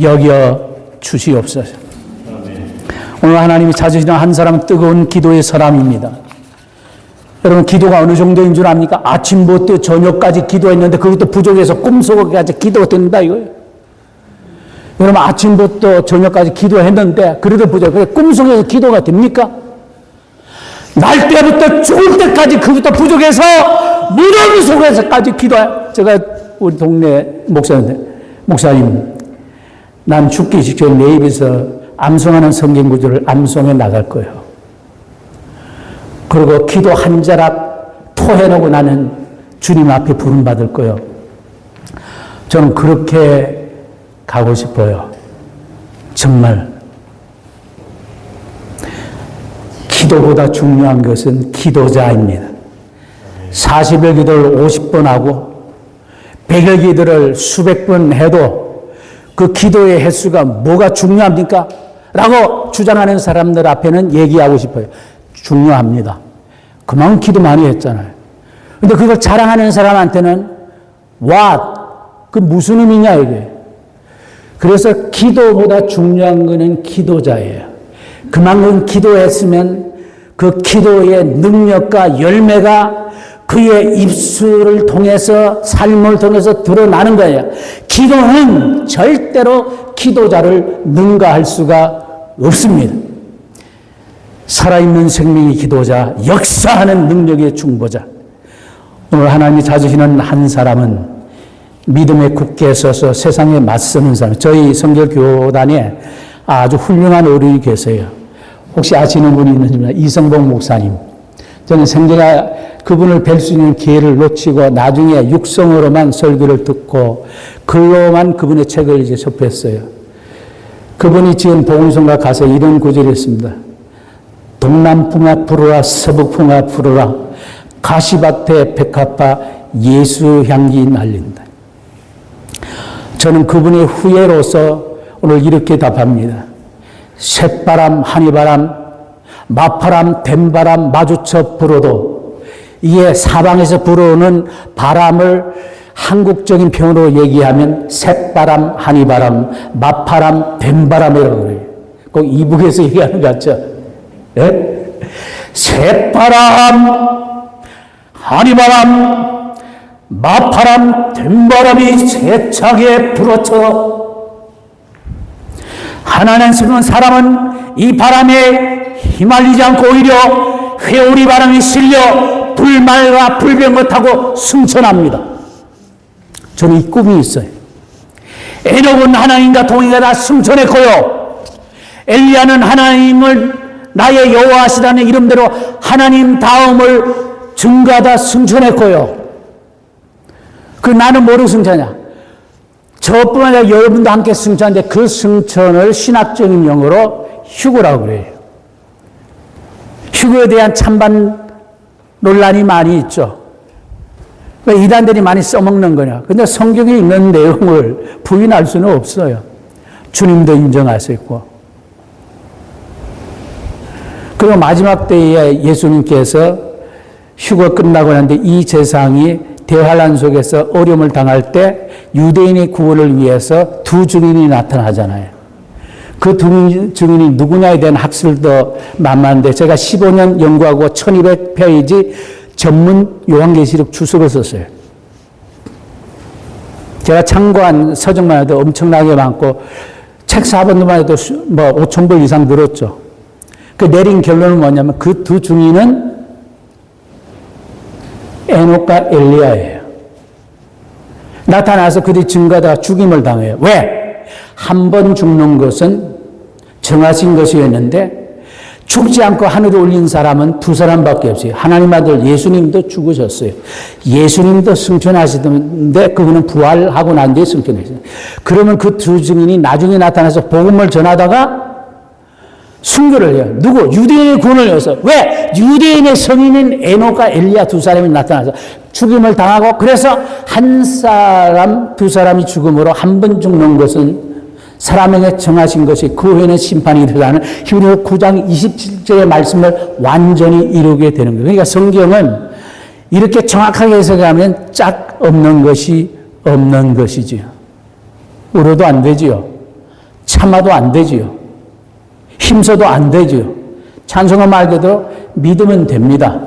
여겨 주시옵소서. 오늘 하나님이 찾으시는 한 사람은 뜨거운 기도의 사람입니다. 여러분, 기도가 어느 정도인 줄 압니까? 아침부터 저녁까지 기도했는데 그것도 부족해서 꿈속에까지 기도가 된다 이거예요. 여러분, 아침부터 저녁까지 기도했는데 그래도 부족해. 꿈속에서 기도가 됩니까? 날 때부터 죽을 때까지 그것도 부족해서 무덤 속에서까지 기도해. 제가 우리 동네 목사님, 난 죽기 직전 내 입에서 암송하는 성경 구절을 암송해 나갈 거예요. 그리고 기도 한 자락 토해놓고 나는 주님 앞에 부름받을 거예요. 저는 그렇게 가고 싶어요. 정말. 기도보다 중요한 것은 기도자입니다. 40일 기도를 50번 하고 100일 기도를 수백 번 해도 그 기도의 횟수가 뭐가 중요합니까? 라고 주장하는 사람들 앞에는 얘기하고 싶어요. 중요합니다. 그만큼 기도 많이 했잖아요. 근데 그걸 자랑하는 사람한테는 what? 그 무슨 의미냐 이게. 그래서 기도보다 중요한 거는 기도자예요. 그만큼 기도했으면 그 기도의 능력과 열매가 그의 입술을 통해서 삶을 통해서 드러나는 거예요. 기도는 절대로 기도자를 능가할 수가 없습니다. 살아있는 생명의 기도자, 역사하는 능력의 중보자. 오늘 하나님이 찾으시는 한 사람은 믿음에 굳게 서서 세상에 맞서는 사람. 저희 성결교단에 아주 훌륭한 어른이 계세요. 혹시 아시는 분이 있는지 이성봉 목사님. 저는 생제가 그분을 뵐 수 있는 기회를 놓치고 나중에 육성으로만 설교를 듣고 글로만 그분의 책을 이제 접했어요. 그분이 지은 복음성가 가사에 이런 구절이 있습니다. 동남풍아 부르라 서북풍아 부르라 가시밭에 백합화 예수 향기 날린다. 저는 그분의 후예로서 오늘 이렇게 답합니다. 쇳바람, 한이바람, 마파람, 댐바람 마주쳐 불어도 이에 사방에서 불어오는 바람을 한국적인 표현으로 얘기하면 쇳바람, 한이바람, 마파람, 댐바람이라고 그래요. 꼭 이북에서 얘기하는 것 같죠? 예? 쇳바람, 한이바람, 마파람, 댐바람이 세차게 불어쳐 하나님 쓰는 사람은 이 바람에 휘말리지 않고 오히려 회오리 바람이 실려 불말과 불병거 타고 승천합니다. 저는 이 꿈이 있어요. 에녹은 하나님과 동행하다 승천했고요. 엘리야는 하나님을 나의 여호와시라는 이름대로 하나님 다음을 증거하다 승천했고요. 그 나는 뭐로 승천하냐? 저뿐만 아니라 여러분도 함께 승천하는데 그 승천을 신학적인 용어로 휴거라고 그래요. 휴거에 대한 찬반 논란이 많이 있죠. 왜 이단들이 많이 써먹는 거냐. 근데 성경에 있는 내용을 부인할 수는 없어요. 주님도 인정하셨고. 그리고 마지막 때에 예수님께서 휴거 끝나고 나는데 이 세상이 대환란 속에서 어려움을 당할 때 유대인의 구원을 위해서 두 증인이 나타나잖아요. 그 두 증인이 누구냐에 대한 학설도 만만한데 제가 15년 연구하고 1200페이지 전문 요한계시록 주석을 썼어요. 제가 참고한 서적만 해도 엄청나게 많고 책 4번만 해도 뭐 5,000부 이상 늘었죠. 그 내린 결론은 뭐냐면 그 두 증인은 에녹과 엘리야예요. 나타나서 그들이 증거하다가 죽임을 당해요. 왜? 한 번 죽는 것은 정하신 것이었는데 죽지 않고 하늘에 올린 사람은 두 사람밖에 없어요. 하나님 아들 예수님도 죽으셨어요. 예수님도 승천하시던데 그분은 부활하고 난 뒤에 승천했어요. 그러면 그 두 증인이 나중에 나타나서 복음을 전하다가 순교를 해요. 누구? 유대인의 구원을 위해서. 왜? 유대인의 성인인 에녹과 엘리야 두 사람이 나타나서 죽임을 당하고 그래서 한 사람, 두 사람이 죽음으로 한 번 죽는 것은 사람에게 정하신 것이 그 후에는 심판이 일어나는 히브리서 9장 27절의 말씀을 완전히 이루게 되는 거예요. 그러니까 성경은 이렇게 정확하게 해석하면 짝 없는 것이 없는 것이지요. 울어도 안 되지요. 참아도 안 되지요. 힘써도 안 되죠. 찬송가 말 그대로 믿으면 됩니다.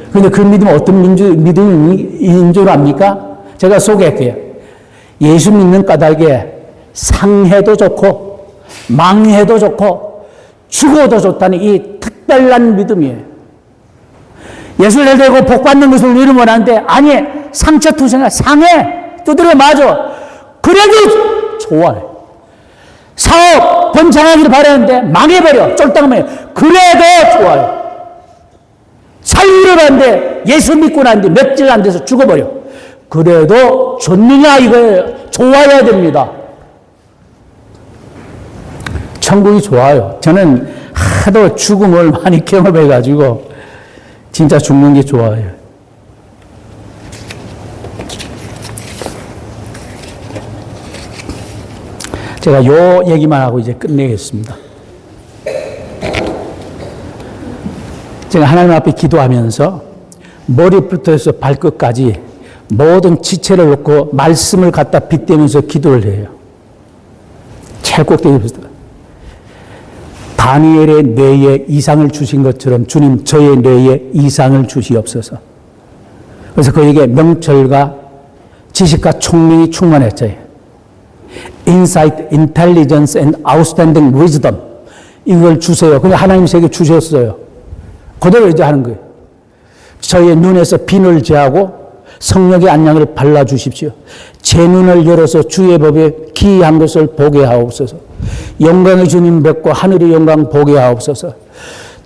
그런데 그 믿음은 어떤 믿음인 줄 압니까? 제가 소개할게요. 예수 믿는 까닭에 상해도 좋고 망해도 좋고 죽어도 좋다는 이 특별한 믿음이에요. 예수를 대고 복 받는 것을 누리면 안 돼. 아니, 상처 투성해. 상해. 두드려 맞아. 그래도 좋아해. 사업 번창하기를 바라는데 망해버려. 쫄딱하면 그래도 좋아요. 살기를 하는데 예수 믿고 난 뒤 며칠 안 돼서 죽어버려. 그래도 좋느냐 이거예요. 좋아야 됩니다. 천국이 좋아요. 저는 하도 죽음을 많이 경험해가지고 진짜 죽는 게 좋아요. 제가 요 얘기만 하고 이제 끝내겠습니다. 제가 하나님 앞에 기도하면서 머리부터 해서 발끝까지 모든 지체를 놓고 말씀을 갖다 빗대면서 기도를 해요. 제일 꼭대기부터. 다니엘의 뇌에 이상을 주신 것처럼 주님 저의 뇌에 이상을 주시옵소서. 그래서 그에게 명철과 지식과 총명이 충만했어요. Insight, Intelligence and Outstanding Wisdom 이걸 주세요. 그냥 하나님이 제게 주셨어요. 그대로 이제 하는 거예요. 저의 눈에서 빈을 제하고 성령의 안양을 발라주십시오. 제 눈을 열어서 주의 법에 기이한 것을 보게 하옵소서. 영광의 주님 뵙고 하늘의 영광 보게 하옵소서.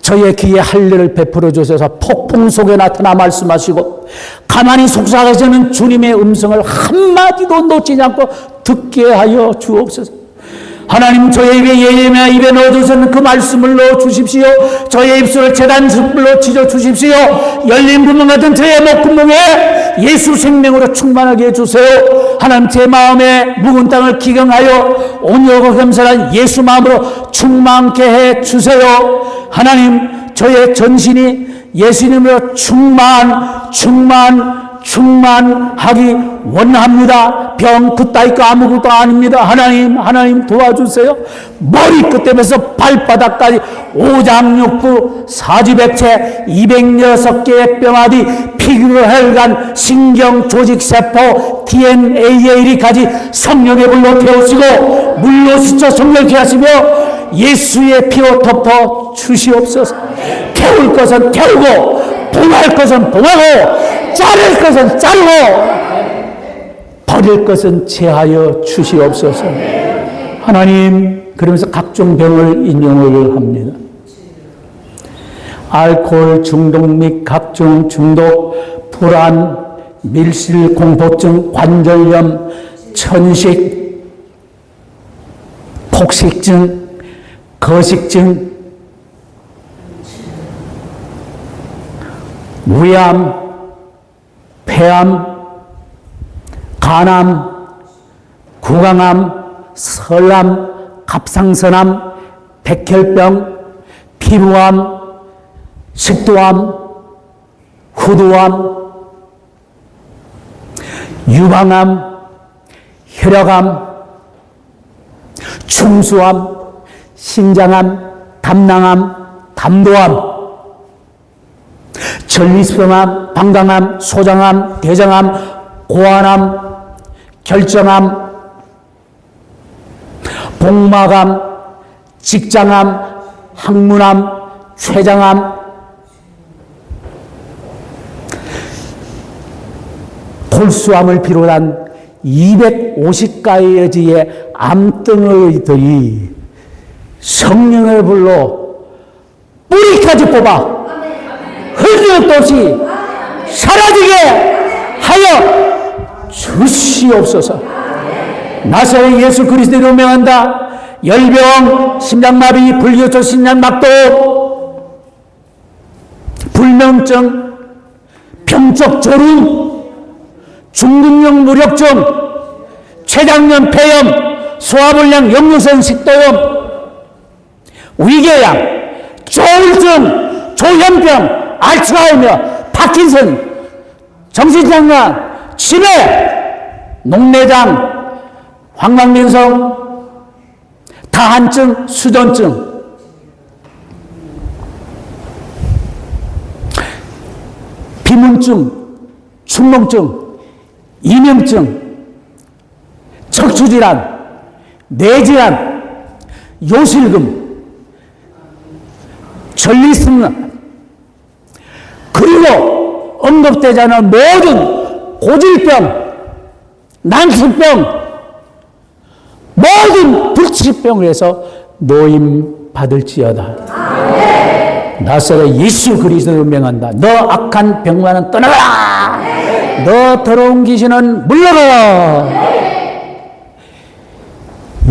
저의 귀에 할례를 베풀어 주셔서 폭풍 속에 나타나 말씀하시고 가만히 속삭여서는 주님의 음성을 한마디도 놓치지 않고 듣게 하여 주옵소서. 하나님, 저의 입에 예레미야 입에 넣어주시는 그 말씀을 넣어주십시오. 저의 입술을 재단 숯불로 지져주십시오. 열린 구멍 같은 저의 목구멍에 예수 생명으로 충만하게 해주세요. 하나님, 제 마음에 묵은 땅을 기경하여 온유하고 겸손한 예수 마음으로 충만케 해주세요. 하나님, 저의 전신이 예수님으로 충만하기 원합니다. 병 그따위 거 아무것도 아닙니다. 하나님 도와주세요. 머리끝에서 발바닥까지 오장육부 사지백체 206개의 뼈마디 피부혈관 신경조직세포 DNA까지 성령의 불로 태우시고 물로 씻어 성령케 하시며 예수의 피로 덮어 주시옵소서. 태울 것은 태우고 봉할 것은 봉하고 자를 것은 자르고 버릴 것은 제하여 주시옵소서. 하나님, 그러면서 각종 병을 인용을 합니다. 알코올 중독 및 각종 중독, 불안, 밀실 공포증, 관절염, 천식, 폭식증, 거식증, 위암, 폐암, 간암, 구강암, 설암, 갑상선암, 백혈병, 피부암, 식도암, 후두암, 유방암, 혈액암, 충수암, 신장암, 담낭암, 담도암, 전립선암, 방광암, 소장암, 대장암, 고환암, 결정암, 복막암, 직장암, 항문암, 췌장암, 골수암을 비롯한 250가지의 암덩어리들이 성령의 불로 뿌리까지 뽑아 흔적도 없이 사라지게 하여 주시옵소서. 나사렛 예수 그리스도로 명한다. 열병, 심장마비, 불교조 신장막도, 불면증, 병적 조루, 중근형 무력증, 췌장염, 폐염, 소화불량, 역류성 식도염, 위궤양, 조울증, 조현병, 알츠하이머, 파킨슨, 정신장애, 치매, 녹내장, 황망민성, 다한증, 수전증, 비문증, 축농증, 이명증, 척추질환, 뇌질환, 요실금, 전립선, 그리고 언급되지 않은 모든 고질병, 난치병, 모든 불치병을 해서 노임 받을지어다. 나사렛 예수 그리스도를 명한다. 너 악한 병만은 떠나가라. 너 더러운 귀신은 물러가라.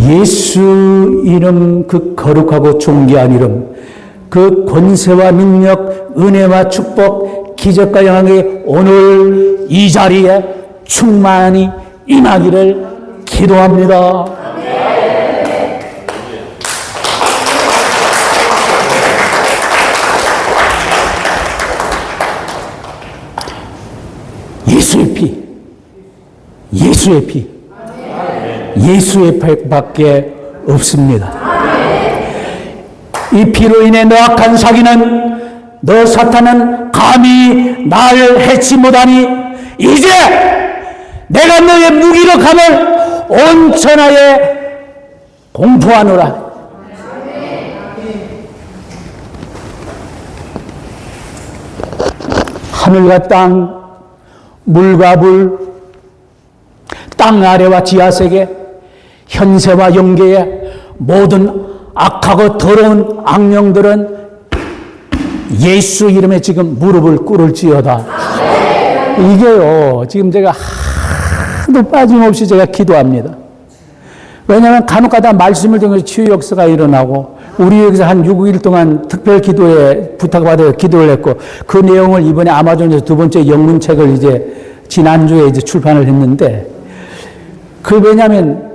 예수 이름, 그 거룩하고 존귀한 이름, 그 권세와 능력, 은혜와 축복, 기적과 영광이 오늘 이 자리에 충만히 임하기를 기도합니다. 예수의 피, 예수의 피, 예수의 피밖에 없습니다. 이 피로 인해 너 악한 사기는, 너 사탄은 감히 나를 해치 못하니 이제 내가 너의 무기력함을 온 천하에 공포하노라. 하늘과 땅, 물과 불, 땅 아래와 지하세계, 현세와 영계의 모든 악하고 더러운 악령들은 예수 이름에 지금 무릎을 꿇을지어다. 이게요, 지금 제가 하도 빠짐없이 제가 기도합니다. 왜냐하면 간혹가다 말씀을 통해서 치유 역사가 일어나고, 우리 여기서 한 6일 동안 특별 기도에 부탁받아 기도를 했고, 그 내용을 이번에 아마존에서 두 번째 영문책을 이제 지난주에 이제 출판을 했는데, 왜냐하면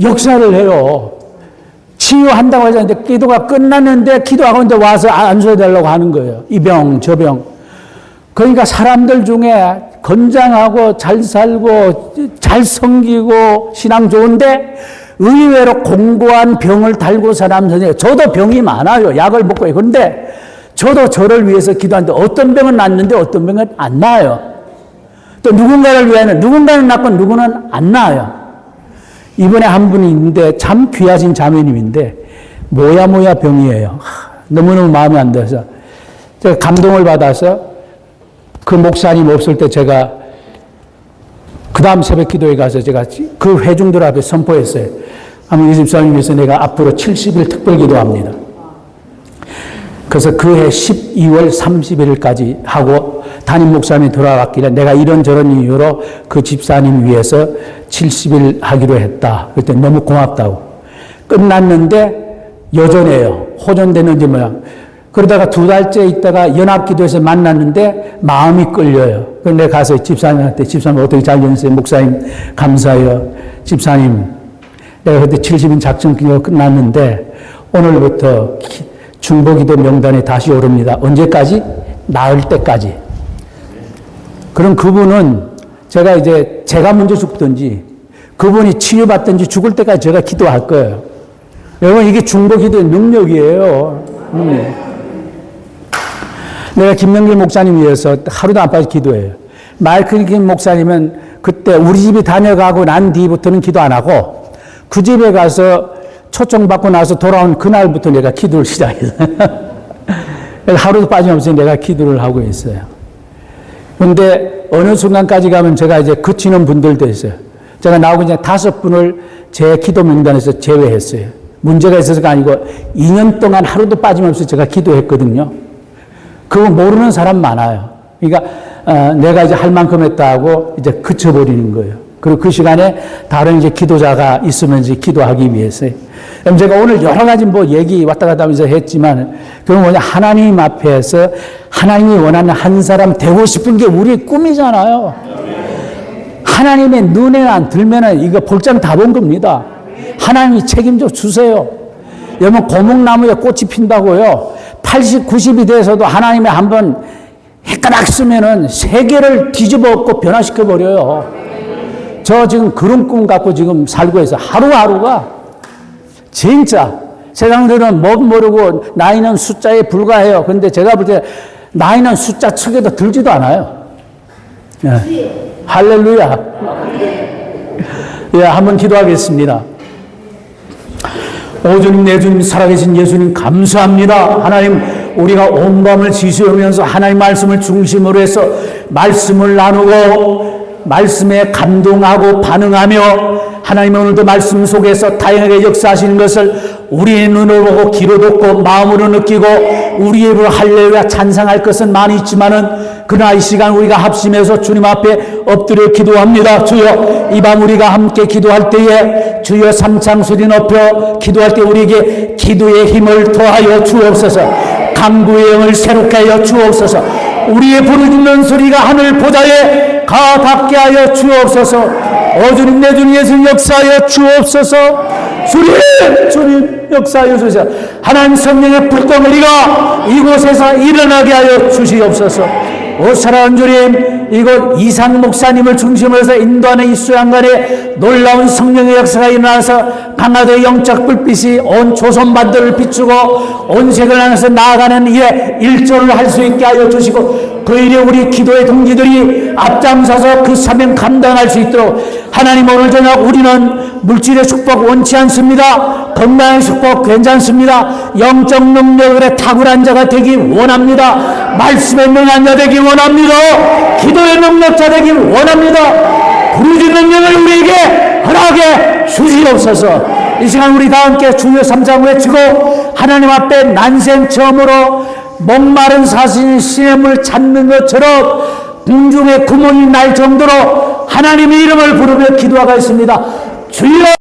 역사를 해요. 치유한다고 하자는데 기도가 끝났는데 기도하고 이제 와서 안수해달라고 하는 거예요. 이 병, 저 병. 그러니까 사람들 중에 건장하고 잘 살고 잘 섬기고 신앙 좋은데 의외로 공고한 병을 달고 사람 중에 저도 병이 많아요. 약을 먹고. 그런데 저도 저를 위해서 기도하는데 어떤 병은 낫는데 어떤 병은 안 나아요. 또 누군가를 위해서는 누군가는 낫고 누구는 안 나아요. 이번에 한 분이 있는데 참 귀하신 자매님인데 모야 병이에요. 너무너무 마음에 안 들어서 제가 감동을 받아서 그 목사님 없을 때 제가 그 다음 새벽 기도에 가서 제가 그 회중들 앞에 선포했어요. 아마 이 집사님 위해서 내가 앞으로 70일 특별 기도합니다. 그래서 그해 12월 31일까지 하고 담임 목사님이 돌아왔길래 내가 이런저런 이유로 그 집사님 위해서 70일 하기로 했다. 그때 너무 고맙다고. 끝났는데 여전해요. 호전되는지 모양. 그러다가 2달째 있다가 연합기도에서 만났는데 마음이 끌려요. 그래서 내가 가서 집사님한테 집사님 어떻게 잘 지냈어요? 목사님 감사해요. 집사님 내가 그때 70일 작전 기도가 끝났는데 오늘부터 중보기도 명단에 다시 오릅니다. 언제까지? 나을 때까지. 그럼 그분은 제가 먼저 죽든지 그분이 치유받든지 죽을 때까지 제가 기도할 거예요. 여러분 이게 중보기도의 능력이에요. 내가 김명길 목사님 위해서 하루도 안 빠져 기도해요. 마이클 김 목사님은 그때 우리 집이 다녀가고 난 뒤부터는 기도 안 하고 그 집에 가서 초청받고 나서 돌아온 그날부터 내가 기도를 시작했어요. 하루도 빠짐없이 내가 기도를 하고 있어요. 그런데 어느 순간까지 가면 제가 이제 그치는 분들도 있어요. 제가 나오고 이제 5분을 제 기도 명단에서 제외했어요. 문제가 있어서가 아니고 2년 동안 하루도 빠짐없이 제가 기도했거든요. 그거 모르는 사람 많아요. 그러니까 내가 이제 할 만큼 했다 하고 이제 그쳐버리는 거예요. 그리고 그 시간에 다른 이제 기도자가 있으면 이제 기도하기 위해서요. 제가 오늘 여러 가지 얘기 왔다 갔다 하면서 했지만, 그건 뭐냐, 하나님 앞에서 하나님이 원하는 한 사람 되고 싶은 게 우리의 꿈이잖아요. 하나님의 눈에 안 들면은 이거 볼장 다 본 겁니다. 하나님이 책임져 주세요. 여러분, 고목나무에 꽃이 핀다고요. 80, 90이 돼서도 하나님이 한번 헷가닥 쓰면은 세계를 뒤집어 엎고 변화시켜 버려요. 저 지금 그런 꿈 갖고 지금 살고 있어요. 하루하루가 진짜 세상들은 모르고 나이는 숫자에 불과해요. 그런데 제가 볼 때 나이는 숫자 측에도 들지도 않아요. 예. 할렐루야. 예, 한번 기도하겠습니다. 오 주님, 내 주님, 살아계신 예수님 감사합니다. 하나님, 우리가 온 밤을 지새우면서 하나님 말씀을 중심으로 해서 말씀을 나누고 말씀에 감동하고 반응하며 하나님 오늘도 말씀 속에서 다양하게 역사하시는 것을 우리의 눈으로 보고 귀로 듣고 마음으로 느끼고 우리의 입으로 할렐루야 찬상할 것은 많이 있지만은 그러나 이 시간 우리가 합심해서 주님 앞에 엎드려 기도합니다. 주여, 이 밤 우리가 함께 기도할 때에 주여 삼창 소리 높여 기도할 때 우리에게 기도의 힘을 더하여 주옵소서. 강구의 영을 새롭게 하여 주옵소서. 우리의 부르짖는 소리가 하늘 보좌에 가닿게 하여 주옵소서. 오 주님, 내 주님 예수 역사하여 주옵소서. 주님 역사하여 주옵소서. 하나님 성령의 불덩어리가 이곳에서 일어나게 하여 주시옵소서. 오 사랑하는 주님, 이곳 이상 목사님을 중심으로 해서 인도하는 이 수양간에 놀라운 성령의 역사가 일어나서 강화도의 영적 불빛이 온 조선반도를 비추고 온 세계를 향해서 나아가는 일에 일조를 할 수 있게 하여 주시고 그 일에 우리 기도의 동지들이 앞장서서 그 사명 감당할 수 있도록 하나님, 오늘 저녁 우리는 물질의 축복 원치 않습니다. 건강의 축복 괜찮습니다. 영적 능력에 탁월한 자가 되기 원합니다. 말씀의 능한 자 되기 원합니다. 기도의 능력자 되기 원합니다. 부르짖는 능력을 우리에게 허락해 주시옵소서. 이 시간 우리 다 함께 주여 삼창 외치고 하나님 앞에 난생 처음으로 목마른 사신 시냇물 찾는 것처럼 궁중의 구멍이 날 정도로 하나님의 이름을 부르며 기도하겠습니다. 주여